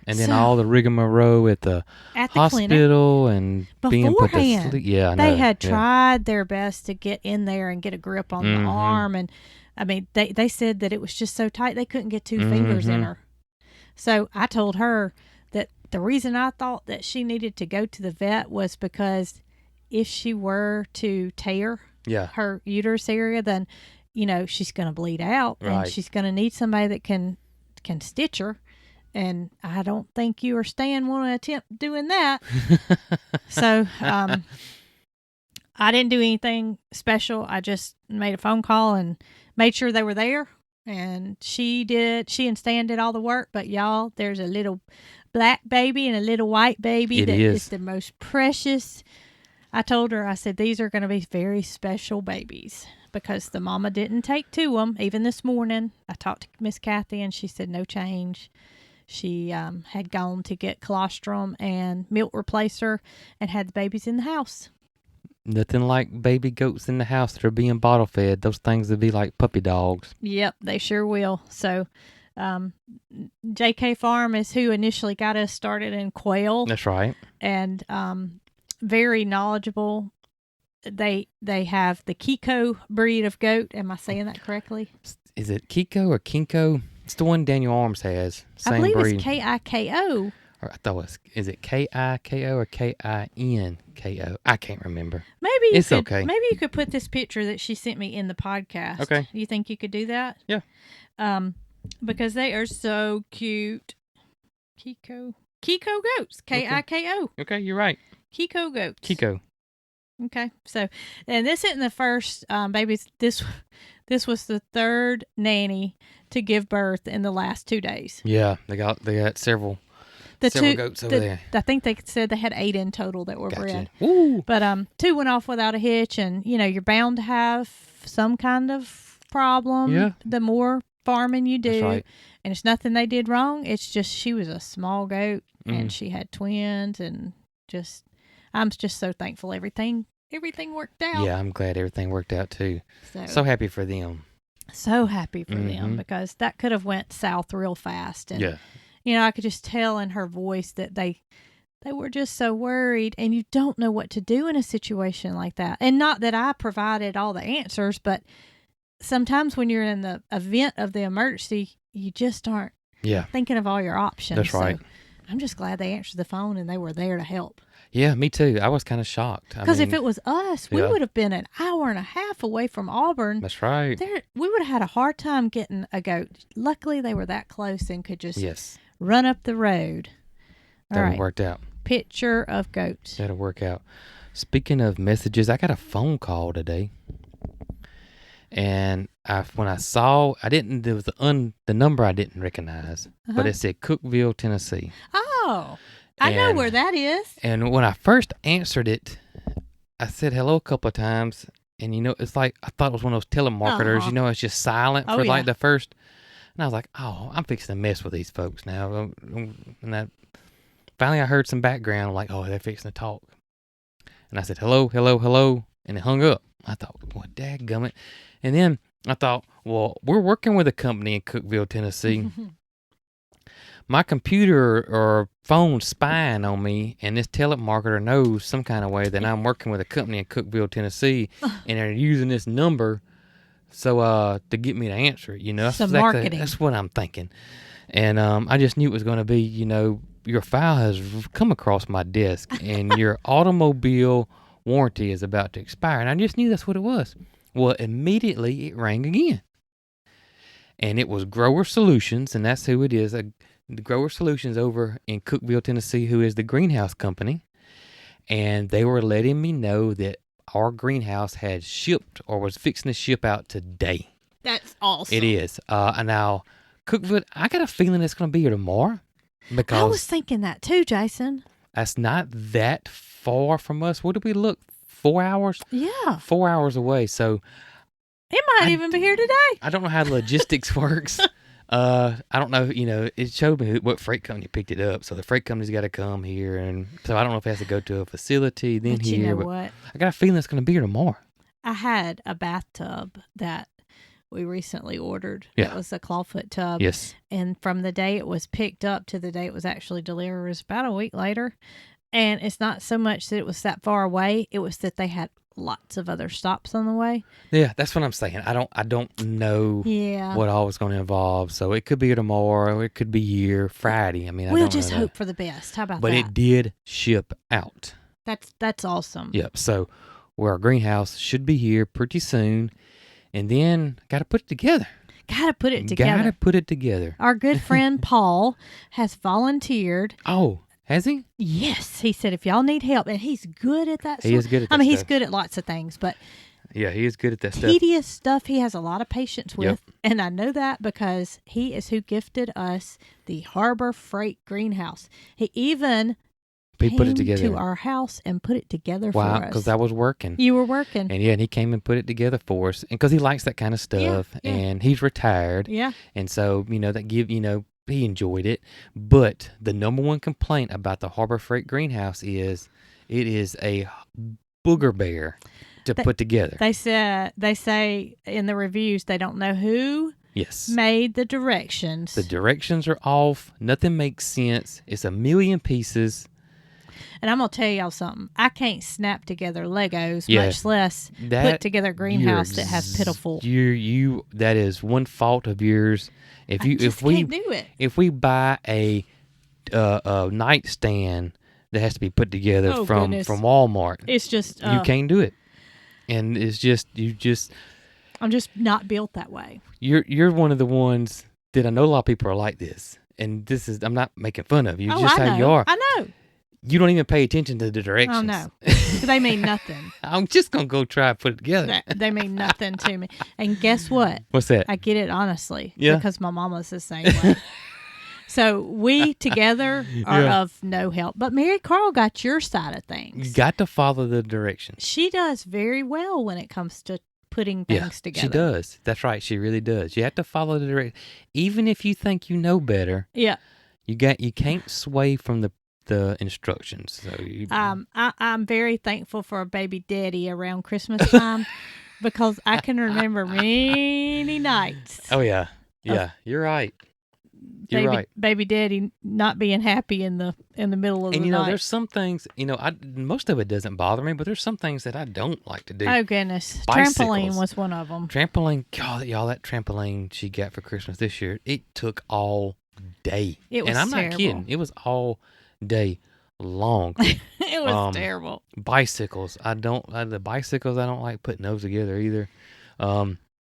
And then So- all the rigmarole at the At the clinic. hospital and being put to Beforehand, sleep. Yeah, I know. They had Yeah. tried their best to get in there and get a grip on the Mhm. arm. And I mean, they said that it was just so tight they couldn't get two fingers in Mhm. her. So I told her that the reason I thought that she needed to go to the vet was because if she were to tear Yeah. her uterus area, then, she's going to bleed out. Right. And she's going to need somebody that can stitch her. And I don't think you or Stan want to attempt doing that. So I didn't do anything special. I just made a phone call and made sure they were there. And she and Stan did all the work. But y'all, there's a little black baby and a little white baby It that is. is the most precious. I told her, I said, these are going to be very special babies because the mama didn't take to them. Even this morning, I talked to Miss Kathy and she said no change. She had gone to get colostrum and milk replacer and had the babies in the house. Nothing like baby goats in the house that are being bottle fed. Those things would be like puppy dogs. Yep, they sure will. So JK Farm is who initially got us started in quail. That's right. And very knowledgeable. They have the Kiko breed of goat. Am I saying that correctly? Is it Kiko or Kinko? It's the one Daniel Arms has. Same I believe breed. it's Kiko. Or I thought it was, is it Kiko or Kinko? I can't remember. Maybe It's okay. Maybe you could put this picture that she sent me in the podcast. Okay. You think you could do that? Yeah. Because they are so cute. Kiko goats. Kiko. Okay, you're right. Kiko goats. Kiko. Okay. So, and this isn't the first babies. This was the third nanny to give birth in the last 2 days. Yeah, they got several goats over there. I think they said they had 8 in total that were Gotcha. bred. Woo! But 2 went off without a hitch, and you're bound to have some kind of problem. Yeah. The more farming you do, That's right. and it's nothing they did wrong. It's just she was a small goat, Mm. and she had twins, and I'm just so thankful everything worked out. Yeah, I'm glad everything worked out too. So happy for them. so happy for them, Mhm. because that could have went south real fast, and Yeah. I could just tell in her voice that they were just so worried, and you don't know what to do in a situation like that. And not that I provided all the answers, but sometimes when you're in the event of the emergency, you just aren't Yeah. thinking of all your options. That's right. So I'm just glad they answered the phone and they were there to help. Yeah, me too. I was kind of shocked. Because if it was us, we yeah. would have been an hour and a half away from Auburn. That's right. We would have had a hard time getting a goat. Luckily, they were that close and could just Yes. run up the road. All That right. worked out. Picture of goats. That'll work out. Speaking of messages, I got a phone call today. And when I saw, there was the number I didn't recognize, but it said Cookeville, Tennessee. Oh, I know where that is. And when I first answered it, I said hello a couple of times, and it's like I thought it was one of those telemarketers. It's just silent for like the first. And I was like, oh, I'm fixing to mess with these folks now. And finally I heard some background, like, oh, they're fixing to talk. And I said, hello, hello, hello, and it hung up. I thought, what dadgummit. And then I thought, well, we're working with a company in Cookeville, Tennessee. My computer or phone spying on me, and this telemarketer knows some kind of way that I'm working with a company in Cookeville, Tennessee, and they're using this number to get me to answer it. Some marketing. That's what I'm thinking. And I just knew it was going to be, your file has come across my desk, and your automobile warranty is about to expire. And I just knew that's what it was. Well, immediately it rang again. And it was Grower Solutions, and that's who it is. The Grower Solutions over in Cookeville, Tennessee, who is the greenhouse company. And they were letting me know that our greenhouse had shipped or was fixing to ship out today. That's awesome. It is. And now, Cookeville, I got a feeling it's going to be here tomorrow. Because I was thinking that too, Jason. That's not that far from us. Where did we look? 4 hours? Yeah. 4 hours away. So it might even be here today. I don't know how the logistics works. I don't know. It showed me what freight company picked it up. So the freight company's got to come here, and so I don't know if it has to go to a facility then but here. You know but what? I got a feeling it's going to be here tomorrow. I had a bathtub that we recently ordered. Yeah. It was a clawfoot tub. Yes. And from the day it was picked up to the day it was actually delivered was about a week later. And it's not so much that it was that far away. It was that they had lots of other stops on the way. Yeah, that's what I'm saying. I don't know what all was going to involve. So it could be here tomorrow. It could be here Friday. I mean, we'll just hope for the best. How about that? But it did ship out. That's awesome. Yep. So our greenhouse should be here pretty soon. And then got to put it together. Got to put it together. Our good friend Paul has volunteered. Oh, has he? Yes. He said if y'all need help, and he's good at that. He is good at that stuff. He's good at lots of things, but yeah, he is good at that stuff. Tedious stuff he has a lot of patience with. Yep. And I know that because he is who gifted us the Harbor Freight greenhouse. He even put it together to our house and put it together for us. Wow, because I was working. You were working. And he came and put it together for us. And because he likes that kind of stuff. Yeah. And he's retired. Yeah. And so, he enjoyed it. But the number one complaint about the Harbor Freight greenhouse is it is a booger bear to put together. They say in the reviews they don't know who made the directions. The directions are off. Nothing makes sense. It's a million pieces. And I'm going to tell y'all something. I can't snap together Legos, much less put together a greenhouse that has pitiful. That is one fault of yours. If we can't do it. If we buy a nightstand that has to be put together Oh, from goodness. Walmart. It's just You can't do it, and it's just I'm just not built that way. you're one of the ones that I know a lot of people are like this, and this is I'm not making fun of you. It's just I how know. you are. I know. You don't even pay attention to the directions. Oh no, they mean nothing. I'm just gonna go try and put it together. They mean nothing to me. And guess what? What's that? I get it honestly. Yeah. Because my mama's the same way. So we together are Yeah. of no help. But Marycarl got your side of things. You got to follow the directions. She does very well when it comes to putting things together. She does. That's right. She really does. You have to follow the direction, even if you think you know better. Yeah. You can't sway from the instructions. So I'm very thankful for a baby daddy around Christmas time because I can remember many nights. Oh yeah, you're right. You're right. Baby daddy not being happy in the middle of the And night. there's some things. Most of it doesn't bother me, but there's some things that I don't like to do. Oh goodness, Bicycles. trampoline was one of them. Trampoline, God, y'all, that trampoline she got for Christmas this year, it took all day. It was and I'm terrible. not kidding. It was all day long. It was terrible. Bicycles, the bicycles, I don't like putting those together either.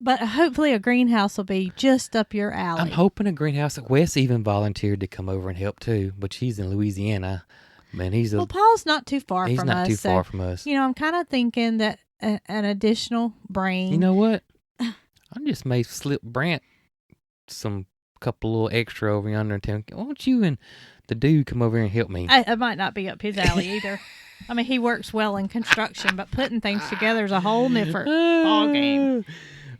But hopefully a greenhouse will be just up your alley. I'm hoping a greenhouse. Wes even volunteered to come over and help too, but he's in Louisiana. Man, well, Paul's not too far he's from not us. too so, far from us. I'm kind of thinking that an additional brain. You know what? I just may slip Brant some couple little extra over yonder and tell him, why don't you and the dude come over here and help me? It might not be up his alley either. I mean, he works well in construction, but putting things together is a whole different ball game.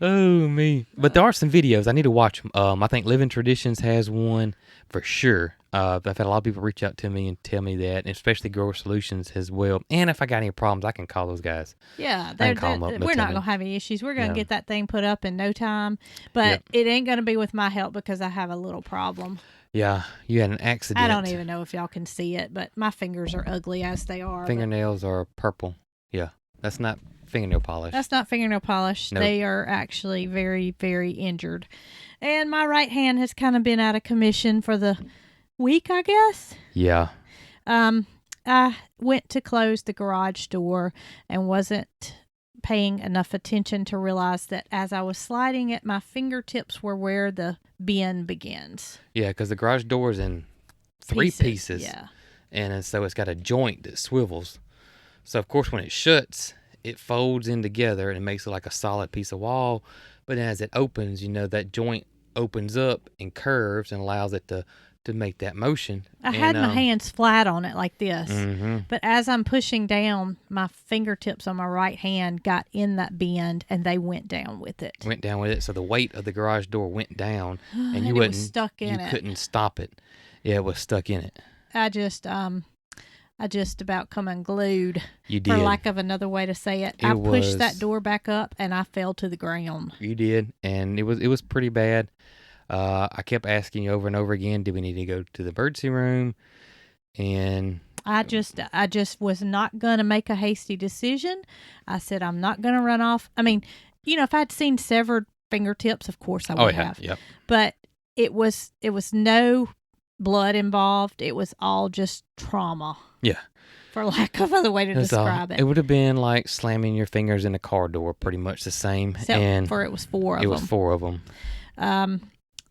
Oh, me. But there are some videos. I need to watch them. I think Living Traditions has one for sure. I've had a lot of people reach out to me and tell me that, and especially Grower Solutions as well. And if I got any problems, I can call those guys. Yeah, I can call 'em up and we're they'll not tell going me. to have any issues. We're going to No. get that thing put up in no time. But Yep. it ain't going to be with my help because I have a little problem. Yeah, you had an accident. I don't even know if y'all can see it, but my fingers are ugly as they are. but Fingernails are purple. Yeah, that's not fingernail polish. That's not fingernail polish. Nope. They are actually very, very injured. And my right hand has kind of been out of commission for the week, I guess. Yeah. I went to close the garage door and wasn't paying enough attention to realize that as I was sliding it, my fingertips were where the bend begins. Yeah, because the garage door is in three pieces. Yeah. And so it's got a joint that swivels. So, of course, when it shuts, it folds in together and it makes it like a solid piece of wall. But as it opens, that joint opens up and curves and allows it to make that motion. I had my hands flat on it like this. Mm-hmm. But as I'm pushing down, my fingertips on my right hand got in that bend and they went down with it. Went down with it. So the weight of the garage door went down and And you it was wouldn't, stuck in you it. couldn't stop it. Yeah, it was stuck in it. I just about come unglued, You did. for lack of another way to say it. I pushed that door back up and I fell to the ground. You did, and it was pretty bad. I kept asking you over and over again, did we need to go to the emergency room? And I just was not going to make a hasty decision. I said, I'm not going to run off. I mean, if I'd seen severed fingertips, of course I would have. Yep. But it was no blood involved. It was all just trauma. Yeah. For lack of other way to describe It would have been like slamming your fingers in a car door, pretty much the same. Except for it was four of them. It was four of them.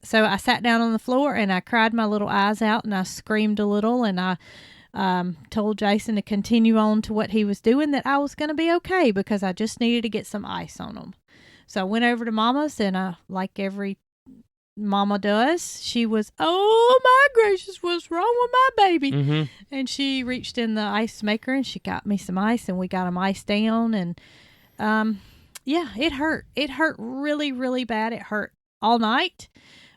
So I sat down on the floor and I cried my little eyes out and I screamed a little and I told Jason to continue on to what he was doing, that I was going to be okay because I just needed to get some ice on them. So I went over to Mama's and like every Mama does, she was, oh my gracious, what's wrong with my baby? Mm-hmm. And she reached in the ice maker and she got me some ice and we got them iced down. And yeah, it hurt. It hurt really, really bad. It hurt all night.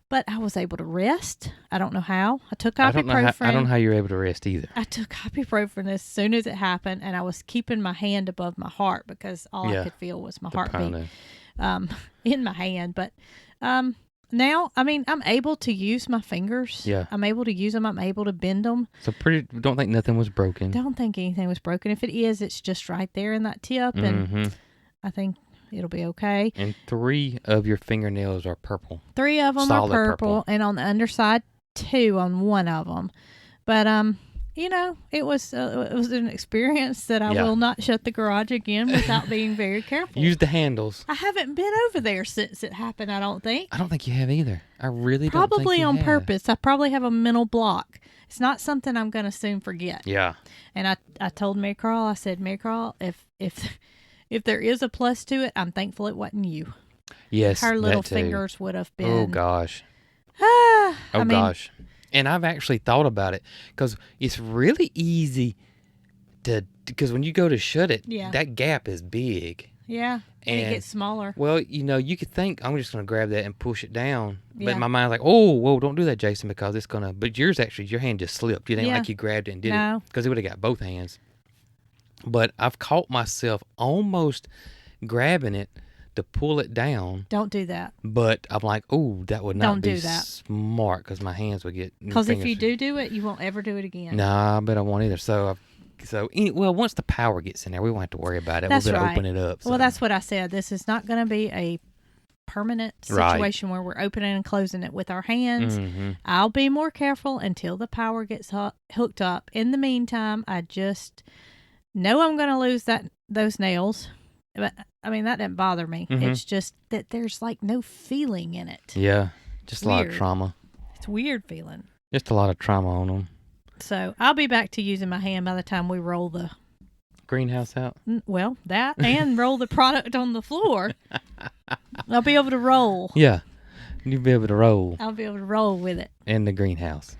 But I was able to rest. I don't know how. I took ibuprofen. I don't know how you're able to rest either. I took ibuprofen as soon as it happened, and I was keeping my hand above my heart because all I could feel was my heartbeat in my hand. But now, I mean, I'm able to use my fingers. Yeah. I'm able to use them. I'm able to bend them. So don't think nothing was broken. Don't think anything was broken. If it is, it's just right there in that tip, and I think it'll be okay. And 3 of your fingernails are purple. 3 of them Solid are purple, and on the underside, 2 on one of them. But it was an experience that I Yeah. will not shut the garage again without being very careful. Use the handles. I haven't been over there since it happened, I don't think. I don't think you have either. I really don't think Probably you on have. purpose. I probably have a mental block. It's not something I'm going to soon forget. Yeah. And I told Marycarl, I said, Marycarl, if there is a plus to it, I'm thankful it wasn't you. Yes, Her little that too. fingers would have been. Oh, gosh. I mean, Gosh. And I've actually thought about it because it's really easy because when you go to shut it, Yeah. that gap is big. Yeah. And it And- gets smaller. Well, you could think I'm just going to grab that and push it down. Yeah. But my mind's like, oh, whoa, don't do that, Jason, because it's going to. But yours actually, your hand just slipped. You didn't Yeah. like you grabbed it and did No. it because it would have got both hands. But I've caught myself almost grabbing it to pull it down. Don't do that. But I'm like, oh, that would not Don't be do that. smart because my hands would get. Because if you fingers- do it, you won't ever do it again. Nah, but I won't either. Well, once the power gets in there, we won't have to worry about it. That's We're going right. to open it up. Well, so. that's what I said. This is not going to be a permanent Right. situation where we're opening and closing it with our hands. Mhm. I'll be more careful until the power gets hooked up. In the meantime, I just know I'm going to lose those nails. But I mean, that didn't bother me. Mhm. It's just that there's like no feeling in it. Yeah, just a lot of Weird. trauma. It's weird feeling. Just a lot of trauma on them. So I'll be back to using my hand by the time we roll Greenhouse out. that and roll the product on the floor. I'll be able to roll. Yeah, you'll be able to roll I'll be able to roll with it. in the greenhouse.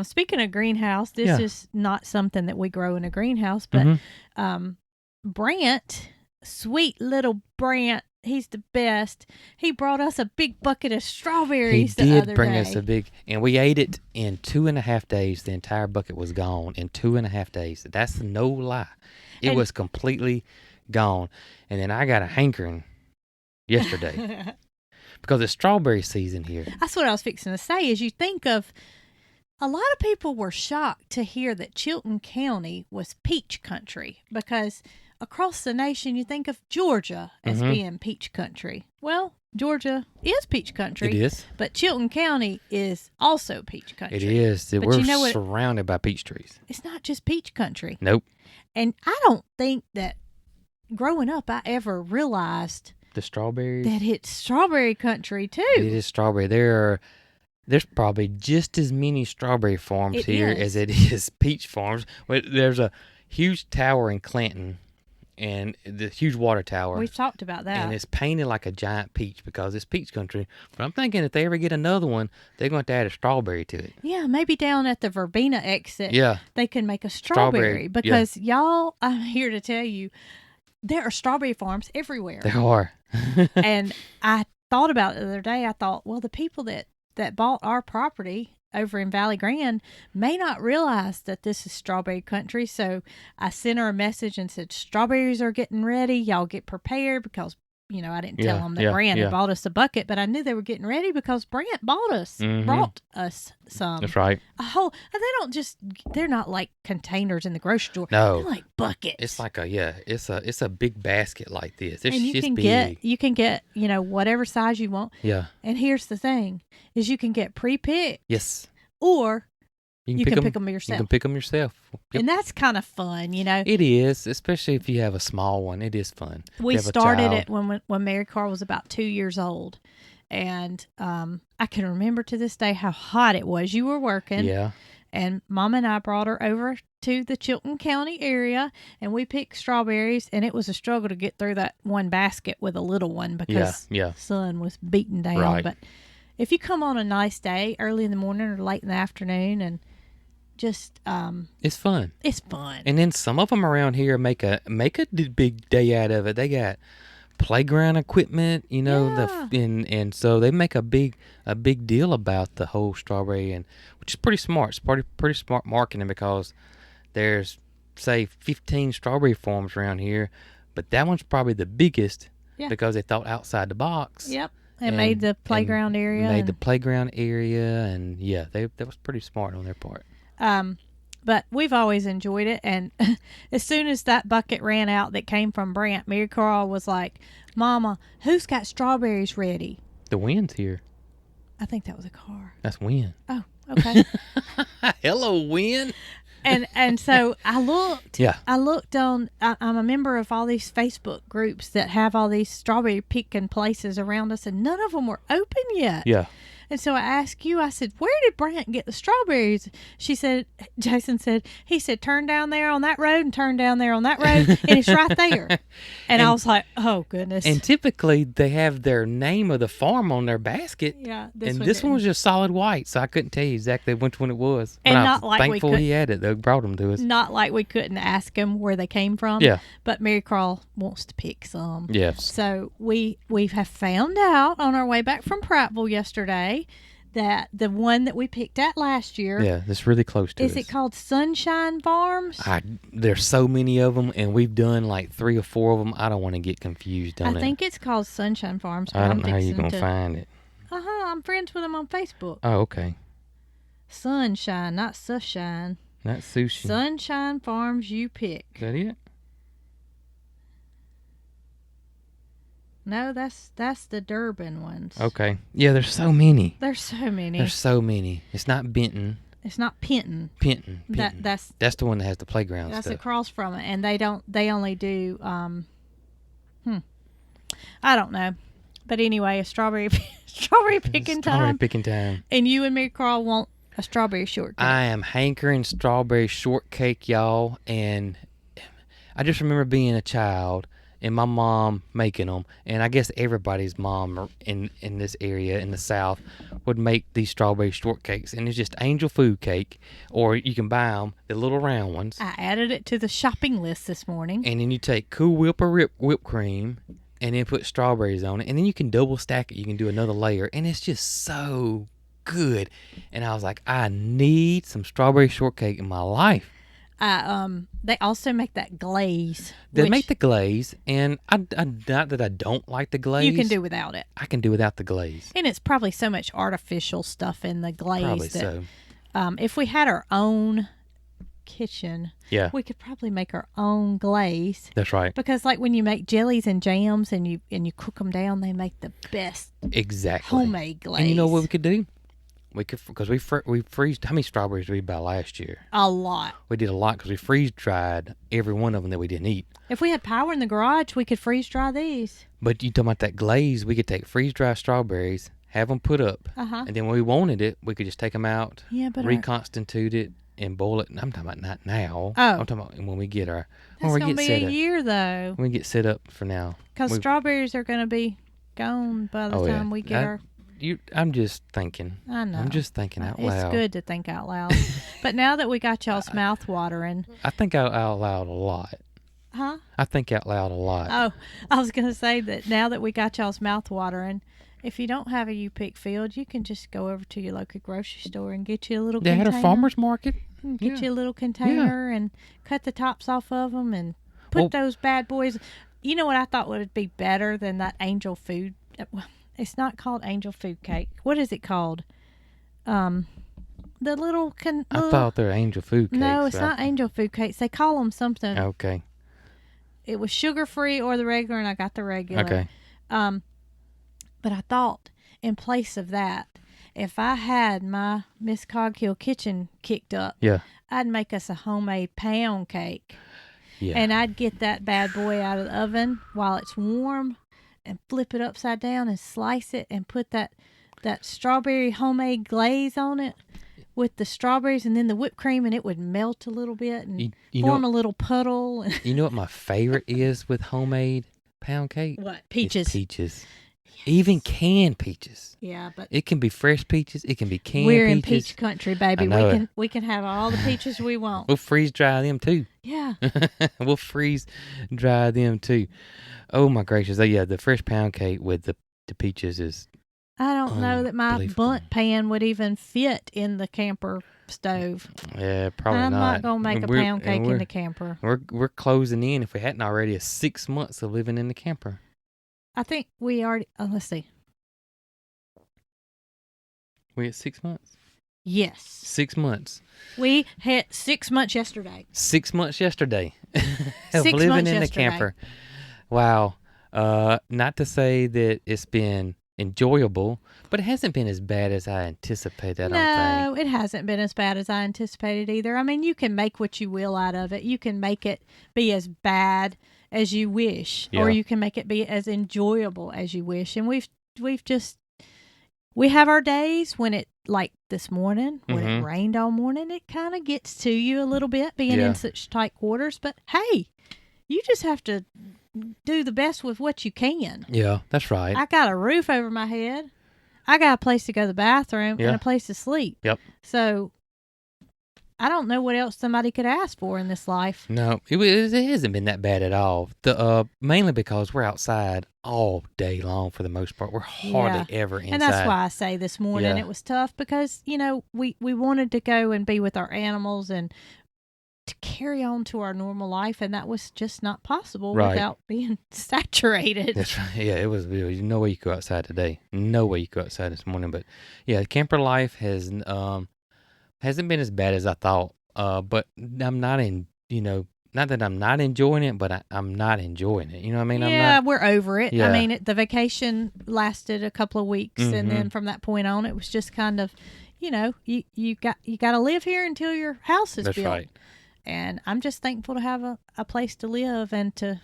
Speaking of greenhouse, this Yeah. is not something that we grow in a greenhouse, but Mhm. Brant, sweet little Brant, he's the best. He brought us a big bucket of He strawberries the did other bring day. us a big, and we ate it in 2.5 days. The entire bucket was gone in 2.5 days. That's no lie. It And- was completely gone. And then I got a hankering yesterday because it's strawberry season here. That's what I was fixing to say. Is you think of a lot of people were shocked to hear that Chilton County was peach country because across the nation you think of Georgia as Mhm. being peach country. Well, Georgia is peach country. It is. But Chilton County is also peach country. It is. But We're you know what- surrounded by peach trees. It's not just peach country. Nope. And I don't think that growing up I ever realized The strawberries. that it's strawberry country too. It is strawberry. There's probably just as many strawberry farms It here is. as it is peach farms. But there's a huge tower in Clanton, and the huge water tower. We've talked about that. And it's painted like a giant peach because it's peach country. But I'm thinking if they ever get another one, they're going to have to add a strawberry to it. Yeah, maybe down at the Verbena exit, Yeah. they can make a Strawberry, strawberry yeah. because y'all, I'm here to tell you, there are strawberry farms everywhere. They are. And I thought about it the other day. I thought, well, the people that bought our property over in Valley Grande may not realize that this is strawberry country. So I sent her a message and said, strawberries are getting ready. Y'all get prepared because, I didn't tell Yeah, them that yeah, Brant yeah. had bought us a bucket, but I knew they were getting ready because Brant bought us some. That's right. A whole, and they're not like containers in the grocery store. No. They're like buckets. It's like it's a big basket like this. It's and you just can big. get, whatever size you want. Yeah. And here's the thing is you can get pre-picked Yes. or you can pick 'em You yourself. can pick them yourself. Yep. And that's kind of fun, It is, especially if you have a small one. It is fun. If We you have a started child. it when Marycarl was about 2 years old. And I can remember to this day how hot it was. You were working. Yeah. And Mom and I brought her over to the Chilton County area, and we picked strawberries, and it was a struggle to get through that one basket with a little one because Yeah. the sun was beating down. Right. But if you come on a nice day, early in the morning or late in the afternoon, and just It's fun. it's fun. And then some of them around here make a big day out of it. They got playground equipment, and so they make a big deal about the whole strawberry, and which is pretty smart. It's pretty smart marketing because there's say 15 strawberry farms around here, but that one's probably the biggest Yeah. because they thought outside the box. Yep. And made the playground area. Made the playground area, and yeah, that was pretty smart on their part. But we've always enjoyed it. And as soon as that bucket ran out that came from Brant, Marycarl was like, Mama, who's got strawberries ready? The wind's here. I think that was a car. That's wind. Oh, okay. Hello, wind. And so I looked. Yeah. I looked on. I'm a member of all these Facebook groups that have all these strawberry picking places around us, and none of them were open yet. Yeah. And so I asked you, I said, where did Brant get the strawberries? Jason said, he said, turn down there on that road and turn down there on that road, and it's right there. And I was like, oh, goodness. And typically they have their name of the farm on their basket. Yeah. This one was just solid white, so I couldn't tell you exactly which one it was. And but not I'm like we thankful could- he had it, though. Brought them to us. Not like we couldn't ask them where they came from. Yeah. But Marycarl wants to pick some. Yes. So we have found out on our way back from Prattville yesterday that the one that we picked at last year, Yeah, it's really close to us. is it called Sunshine Farms? There's so many of them, and we've done like 3 or 4 of them. I don't want to get confused on it. I think it's called Sunshine Farms. I don't know how you're going to find it. I'm friends with them on Facebook. Oh, okay. Sunshine, not Sushine. Not sushi. Sunshine Farms you pick. Is that it? No, that's the Durban ones. Okay. Yeah, there's so many. There's so many. There's so many. It's not Benton. It's not Penton. Penton. That's the one that has the playground That's stuff. across from it, and they only do I don't know, but anyway, a strawberry picking Strawberry time. picking time. And you and me, Carl, want a strawberry shortcake. I am hankering strawberry shortcake, y'all, and I just remember being a child and my mom making them, and I guess everybody's mom in this area in the South would make these strawberry shortcakes, and it's just angel food cake, or you can buy them, the little round ones. I added it to the shopping list this morning. And then you take Cool Whip or whipped cream, and then put strawberries on it, and then you can double stack it. You can do another layer, and it's just so good. And I was like, I need some strawberry shortcake in my life. They also make that glaze. They make the glaze, and I not that I don't like the glaze. You can do without it. I can do without the glaze. And it's probably so much artificial stuff in the glaze Probably that so. If we had our own kitchen, Yeah, we could probably make our own glaze. that's right. Because like when you make jellies and jams and you cook them down, they make the best Exactly. homemade glaze. And you know what we could do? We could, because we freeze. How many strawberries did we buy last year? A lot. We did a lot because we freeze dried every one of them that we didn't eat. If we had power in the garage, we could freeze dry these. But you talking about that glaze? We could take freeze dried strawberries, have them put up, Uh-huh. and then when we wanted it, we could just take them out, Yeah, but reconstitute it, and boil it. And I'm talking about not now. Oh. I'm talking about when we get our that's we going to get be set a up. year, though. When we get set up for now. Because We- strawberries are going to be gone by the time we get our... I'm just thinking. I know. I'm just thinking out loud. It's good to think out loud. But now that we got y'all's mouth watering... I think out loud a lot. Huh? I think out loud a lot. Oh, I was going to say that now that we got y'all's mouth watering, if you don't have a U-pick field, you can just go over to your local grocery store and get you a little They container. had a farmer's market. Get you a little container and cut the tops off of them and put those bad boys. You know what I thought would be better than that angel food? Well, it's not called angel food cake. What is it called? The little... I thought they were angel food cakes. No, it's not angel food cakes. They call them something. Okay. It was sugar-free or the regular, and I got the regular. Okay. But I thought, in place of that, if I had my Miss Cog Hill kitchen kicked up, Yeah. I'd make us a homemade pound cake. Yeah. And I'd get that bad boy out of the oven while it's warm and flip it upside down and slice it and put that strawberry homemade glaze on it with the strawberries and then the whipped cream, and it would melt a little bit and you form know, a little puddle. you know what my favorite is with homemade pound cake? What? It's Peaches. peaches. Even canned peaches. Yeah, but It can be fresh peaches. It can be canned we're in peaches. peach country, baby. I know We can have all the peaches we want. We'll freeze dry them too. Yeah. We'll freeze dry them too. Oh my gracious. Oh yeah, the fresh pound cake with the peaches is... I don't know that my Unbelievable. bunt pan would even fit in the camper stove. Yeah, probably I'm not. not going to make a We're- pound cake and in we're- the camper. We're closing in, if we hadn't already, 6 months of living in the camper. I think we already, let's see. We at 6 months? Yes. 6 months. We had 6 months yesterday. 6 months yesterday. of 6 living months in the yesterday. camper. Wow. Not to say that it's been enjoyable, but it hasn't been as bad as I anticipated, I don't No, think. it hasn't been as bad as I anticipated either. I mean, you can make what you will out of it. You can make it be as bad as you wish, or Yeah. you can make it be as enjoyable as you wish. And we have our days when it, like this morning, when it Mhm. rained all morning, it kind of gets to you a little bit being Yeah. in such tight quarters. But hey, you just have to do the best with what you can. Yeah, that's right. I got a roof over my head. I got a place to go to the bathroom Yeah. and a place to sleep. Yep. So I don't know what else somebody could ask for in this life. No, it hasn't been that bad at all. Mainly because we're outside all day long for the most part. We're hardly ever inside. And that's why I say this morning Yeah. it was tough because, we wanted to go and be with our animals and to carry on to our normal life, and that was just not possible Right. without being saturated. That's right. Yeah, it was. No way you could go outside today. No way you could go outside this morning. But yeah, camper life hasn't been as bad as I thought. But I'm not not that I'm not enjoying it, but I'm not enjoying it. You know what I mean? Yeah, we're over it. Yeah. I mean, the vacation lasted a couple of weeks, and then Mhm. from that point on, it was just kind of, you got to live here until your house is That's built. right. And I'm just thankful to have a place to live and to.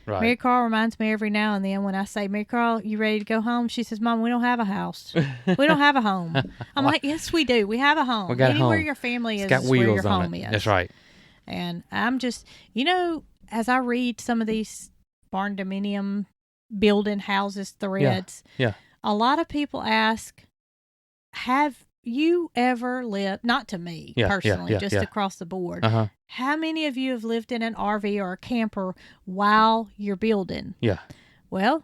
Right. Marycarl reminds me every now and then when I say, Marycarl, you ready to go home? She says, Mom, we don't have a house. We don't have a home. I'm like, yes, we do. We have a home. We got a Anywhere home. your family It's is got is where your wheels on home it. is. That's right. And I'm just, as I read some of these barn dominium building houses threads, Yeah. a lot of people ask, have you ever lived, not to me personally, just yeah. across the board, Uh huh. how many of you have lived in an RV or a camper while you're building? Yeah. Well,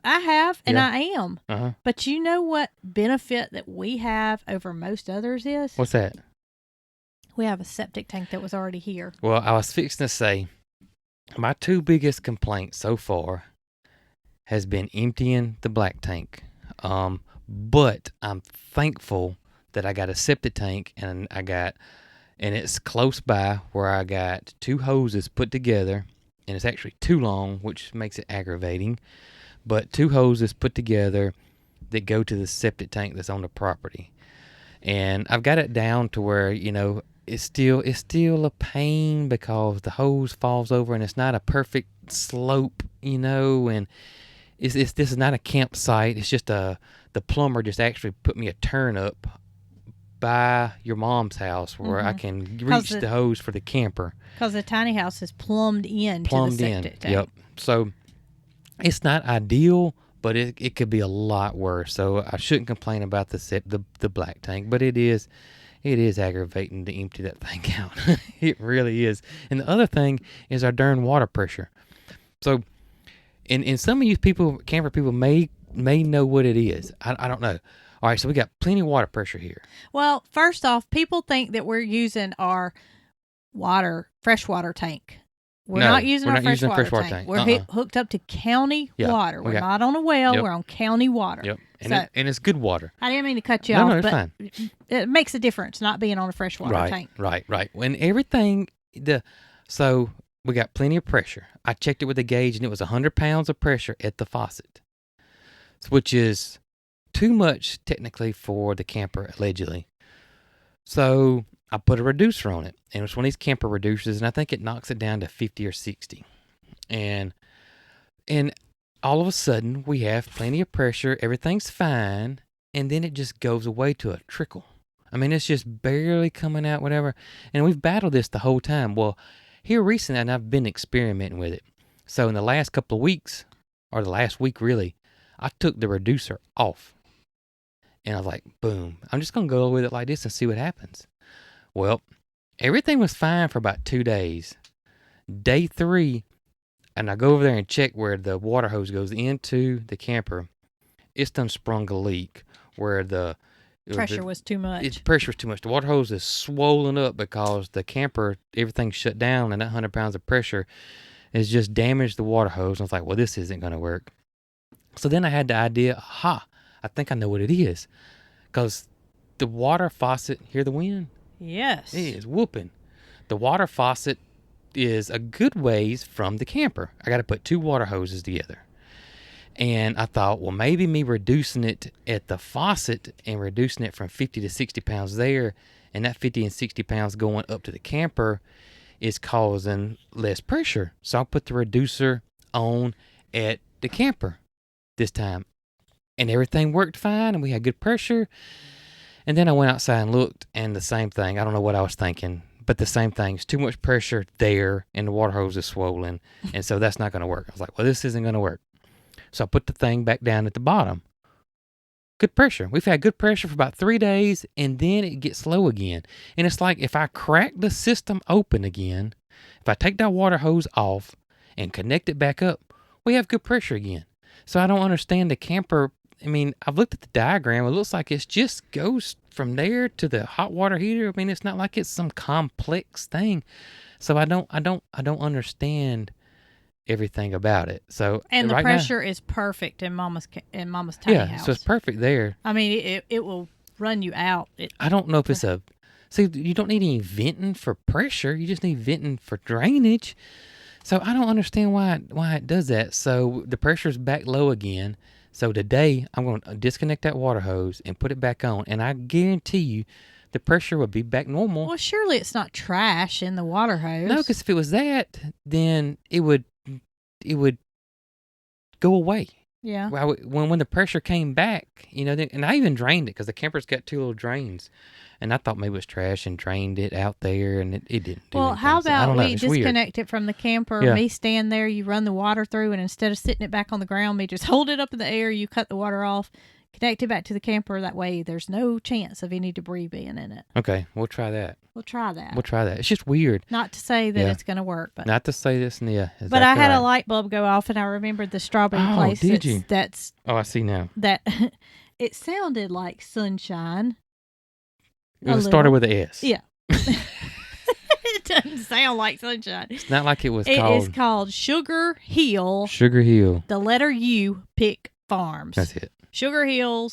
I have, and Yeah. I am. Uh huh. But you know what benefit that we have over most others is? What's that? We have a septic tank that was already here. Well, I was fixing to say, my two biggest complaints so far has been emptying the black tank. But I'm thankful that I got a septic tank and it's close by where I got two hoses put together, and it's actually too long, which makes it aggravating. But two hoses put together that go to the septic tank that's on the property. And I've got it down to where, it's still a pain because the hose falls over and it's not a perfect slope, and this is not a campsite. It's just the plumber just actually put me a turn up by your mom's house where I can reach the hose for the camper. Because the tiny house is plumbed in to the septic tank. Yep. So it's not ideal, but it could be a lot worse. So I shouldn't complain about the black tank, but it is aggravating to empty that thing out. It really is. And the other thing is our darn water pressure. So, and some of you camper people may know what it is. I don't know. All right, so we got plenty of water pressure here. Well, first off, people think that we're using our freshwater tank. We're not using our freshwater tank. We're hooked up to county water. We're not on a well. Yep. We're on county water. Yep. And it's good water. I didn't mean to cut you No, off, it's but fine. it makes a difference not being on a freshwater tank. Right. When everything, so we got plenty of pressure. I checked it with a gauge, and it was 100 pounds of pressure at the faucet, which is too much technically for the camper, allegedly. So I put a reducer on it, and it's one of these camper reducers, and I think it knocks it down to 50 or 60. And all of a sudden, we have plenty of pressure, everything's fine, and then it just goes away to a trickle. I mean, it's just barely coming out, whatever. And we've battled this the whole time. Well, here recently, and I've been experimenting with it. So in the last couple of weeks, or the last week really, I took the reducer off. And I was like, boom, I'm just going to go with it like this and see what happens. Well, everything was fine for about 2 days. Day 3, and I go over there and check where the water hose goes into the camper. It's done sprung a leak where the pressure was too much. Pressure was too much. The water hose is swollen up because the camper, everything's shut down, and that 100 pounds of pressure has just damaged the water hose. And I was like, well, this isn't going to work. So then I had the idea, I think I know what it is. Because the water faucet, hear the wind? Yes. It is whooping. The water faucet is a good ways from the camper. I got to put 2 water hoses together. And I thought, well, maybe me reducing it at the faucet and reducing it from 50 to 60 pounds there, and that 50 and 60 pounds going up to the camper is causing less pressure. So I put the reducer on at the camper this time. And everything worked fine, and we had good pressure. And then I went outside and looked, and the same thing. I don't know what I was thinking, but the same thing. It's too much pressure there, and the water hose is swollen, and so that's not going to work. I was like, well, this isn't going to work. So I put the thing back down at the bottom. Good pressure. We've had good pressure for about 3 days, and then it gets low again. And it's like if I crack the system open again, if I take that water hose off and connect it back up, we have good pressure again. So I don't understand the camper. I mean, I've looked at the diagram. It looks like it just goes from there to the hot water heater. I mean, it's not like it's some complex thing. So I don't understand everything about it. So And the right pressure is perfect in Mama's tiny house. so it's perfect there. I mean, it will run you out. I don't know if it's see, you don't need any venting for pressure. You just need venting for drainage. So I don't understand why it does that. So the pressure's back low again. So today I'm going to disconnect that water hose and put it back on, and I guarantee you the pressure will be back normal. Well, surely it's not trash in the water hose. No, because if it was that, then it would go away. Yeah. When the pressure came back, and I even drained it because the camper's got 2 little drains, and I thought maybe it was trash and drained it out there, and it didn't do Well, anything. how So, I about don't know, we it's weird. disconnect it from the camper, Yeah. me stand there, you run the water through, and instead of sitting it back on the ground, me just hold it up in the air, you cut the water off, connect it back to the camper. That way there's no chance of any debris being in it. Okay, we'll try that. We'll try that. It's just weird. Not to say that Yeah. it's going to work, but Not to say this, and exactly but I had right. a light bulb go off, and I remembered the strawberry Oh, place. did you? That's Oh, I see now. that. It sounded like sunshine. It started with an S. Yeah. It doesn't sound like sunshine. It's not like it was It called is called Sugar Hill. Sugar Hill. The letter U pick farms. That's it. Sugar Hill.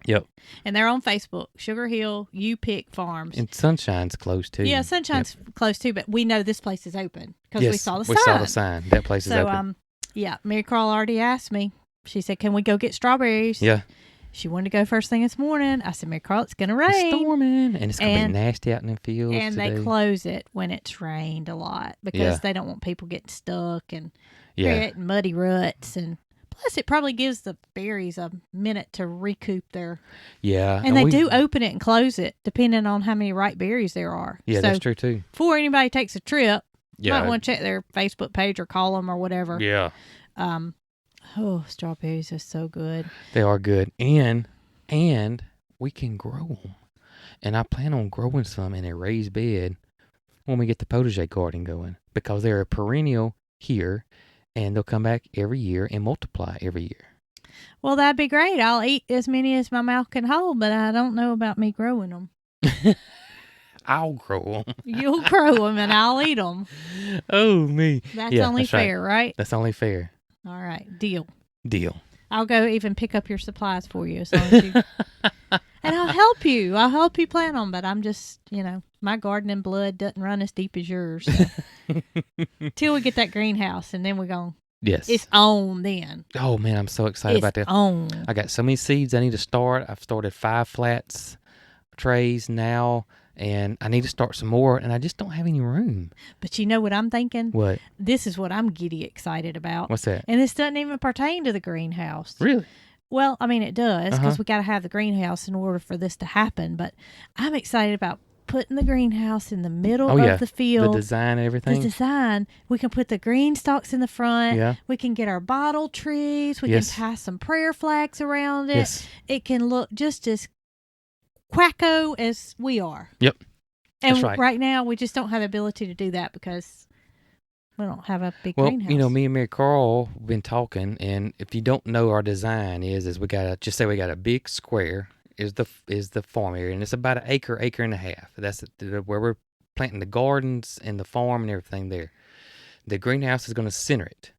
Yep. And they're on Facebook. Sugar Hill U pick farms. And Sunshine's close too. Yeah, Sunshine's close too, but we know this place is open because Yes, we saw the sign. We saw the sign. That place is So open. yeah, Marycarl already asked me. She said, "Can we go get strawberries?" Yeah. She wanted to go first thing this morning. I said, "Marycarl, it's gonna rain." It's storming, and it's gonna And- be nasty out in the fields And today. they close it when it's rained a lot because Yeah. they don't want people getting stuck and Yeah. creating muddy ruts. And plus, it probably gives the berries a minute to recoup their. Yeah. And they we- do open it and close it depending on how many ripe berries there are. Yeah, so that's true too. before anybody takes a trip, you Yeah. might want to check their Facebook page or call them or whatever. Yeah. Oh, strawberries are so good. They are good. And we can grow them. And I plan on growing some in a raised bed when we get the potager garden going because they're a perennial here and they'll come back every year and multiply every year. Well, that'd be great. I'll eat as many as my mouth can hold, but I don't know about me growing them. I'll grow them. You'll grow them and I'll eat them. Oh, me. That's Yeah, only that's right. fair, right? That's only fair. All right, deal. Deal. I'll go even pick up your supplies for you as long as you. And I'll help you. I'll help you plant them, but I'm just, my gardening blood doesn't run as deep as yours. So. Till we get that greenhouse, and then we're going. Yes. It's on then. Oh, man, I'm so excited about that. On. I got so many seeds I need to start. I've started 5 flats trays now, and I need to start some more, and I just don't have any room. But you know what I'm thinking? What? This is what I'm giddy excited about. What's that? And this doesn't even pertain to the greenhouse. Really? Well, I mean, it does because Uh-huh. we got to have the greenhouse in order for this to happen. But I'm excited about putting the greenhouse in the middle of the field. The design and The everything. design. We can put the green stalks in the front. Yeah. We can get our bottle trees. We Yes. can tie some prayer flags around it. Yes. It can look just as quacko as we are. Yep. And That's right. now we just don't have the ability to do that because we don't have a big Well, greenhouse. me and Marycarl have been talking, and if you don't know, our design is we got we got a big square is the farm area, and it's about an acre and a half. That's where we're planting the gardens and the farm and everything there. The greenhouse is going to center it,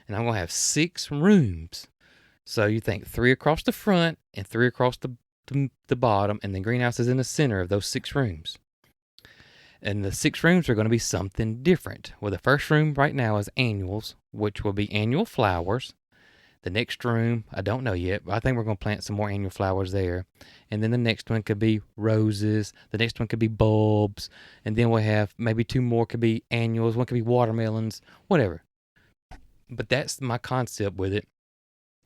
and I'm going to have 6 rooms. So you think 3 across the front and 3 across the bottom, and the greenhouse is in the center of those 6 rooms. And the 6 rooms are going to be something different. Well, the first room right now is annuals, which will be annual flowers. The next room, I don't know yet, but I think we're going to plant some more annual flowers there. And then the next one could be roses. The next one could be bulbs. And then we'll have maybe 2 more could be annuals. One could be watermelons, whatever. But that's my concept with it.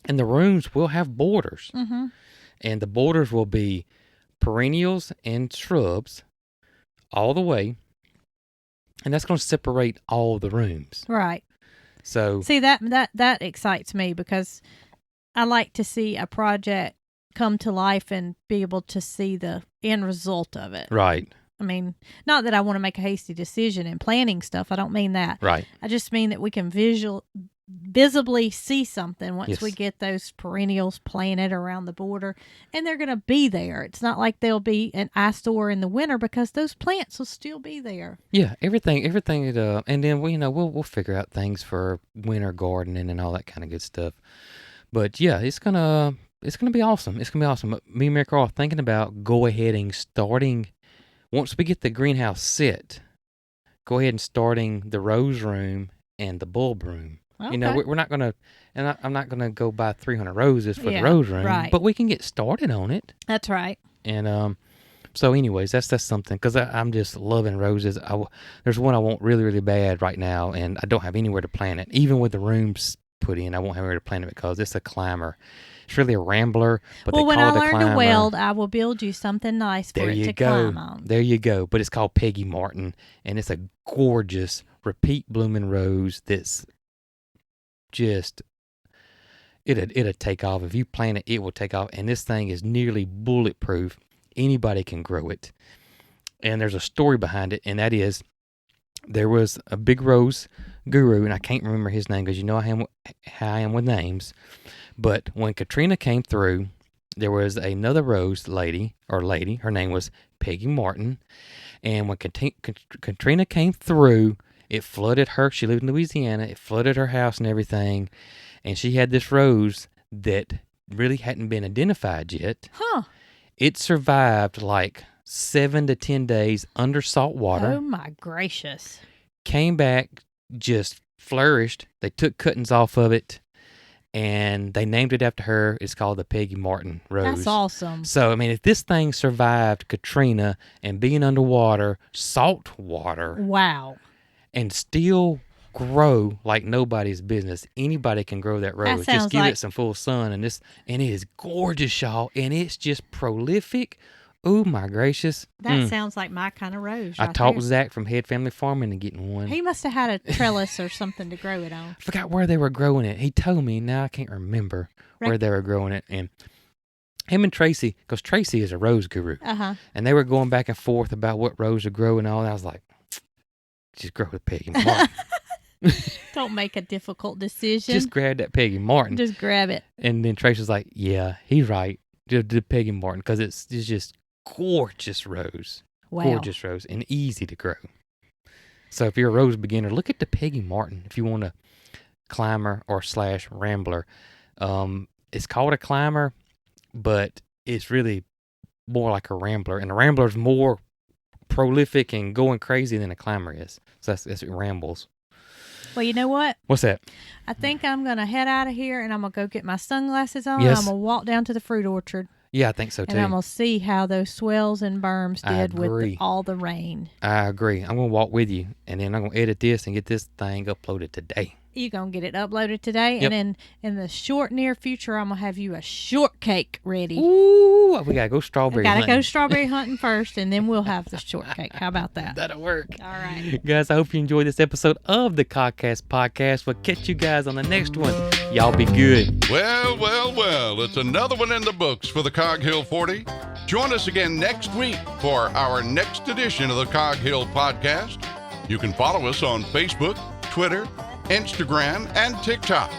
And the rooms will have borders. Mm-hmm. And the borders will be perennials and shrubs all the way. And that's going to separate all the rooms. Right. So see that excites me because I like to see a project come to life and be able to see the end result of it. Right. I mean, not that I want to make a hasty decision in planning stuff. I don't mean that. Right. I just mean that we can visibly see something once Yes. we get those perennials planted around the border, and they're going to be there. It's not like they'll be an eyesore in the winter because those plants will still be there. Yeah, everything. And then we'll figure out things for winter gardening and all that kind of good stuff. But yeah, it's gonna be awesome. It's gonna be awesome. Me and Marycarl are thinking about go ahead and starting once we get the greenhouse set. Go ahead and starting the rose room and the bulb room. Okay. We're not gonna, and I'm not gonna go buy 300 roses for Yeah, the rose room, right. but we can get started on it. That's right. And so anyways, that's something because I'm just loving roses. There's one I want really, really bad right now, and I don't have anywhere to plant it. Even with the rooms put in, I won't have anywhere to plant it because it's a climber. It's really a rambler, but Well, they when call I it a learn climber. to weld, I will build you something nice for There it you to go. climb on. There you go. But it's called Peggy Martin, and it's a gorgeous repeat blooming rose that's just it'll take off. If you plant it, it will take off. And this thing is nearly bulletproof. Anybody can grow it. And there's a story behind it, and that is there was a big rose guru, and I can't remember his name because how I am with names. But when Katrina came through, there was another rose lady. Her name was Peggy Martin. And when Katrina came through, it flooded her. She lived in Louisiana. It flooded her house and everything. And she had this rose that really hadn't been identified yet. Huh. It survived like 7 to 10 days under salt water. Oh, my gracious. Came back, just flourished. They took cuttings off of it, and they named it after her. It's called the Peggy Martin rose. That's awesome. So, I mean, if this thing survived Katrina and being underwater, salt water, Wow. and still grow like nobody's business, anybody can grow that rose. sounds Just give like- it some full sun, and it is gorgeous, y'all, and it's just prolific. Oh my gracious! That sounds like my kind of rose. I right talked there. with Zach from Head Family Farming and getting one. He must have had a trellis or something to grow it on. I forgot where they were growing it. He told me. Now I can't remember where they were growing it. And him and Tracy, because Tracy is a rose guru, Uh-huh. and they were going back and forth about what rose to grow and all. And I was like, just grow the Peggy Martin. Don't make a difficult decision. Just grab that Peggy Martin. Just grab it. And then Tracy was like, yeah, he's right. The Peggy Martin, because it's just gorgeous rose. Wow. Gorgeous rose and easy to grow. So if you're a rose beginner, look at the Peggy Martin if you want a climber or / rambler. It's called a climber, but it's really more like a rambler. And a rambler is more prolific and going crazy than a climber is. So that's it rambles. Well, you know what? What's that? I think I'm going to head out of here and I'm going to go get my sunglasses on. Yes. I'm going to walk down to the fruit orchard Yeah, I think so too. and I'm going to see how those swells and berms I did with agree. all the rain. I agree. I'm going to walk with you, and then I'm going to edit this and get this thing uploaded today. You're going to get it uploaded today. Yep. And then in the short near future, I'm going to have you a shortcake ready. Ooh, we got to go strawberry Got to hunting. go strawberry hunting first, and then we'll have the shortcake. How about that? That'll work. All right. Guys, I hope you enjoyed this episode of the Cogcast podcast. We'll catch you guys on the next one. Y'all be good. Well, well, well, it's another one in the books for the Cog Hill 40. Join us again next week for our next edition of the Cog Hill podcast. You can follow us on Facebook, Twitter, Instagram, and TikTok.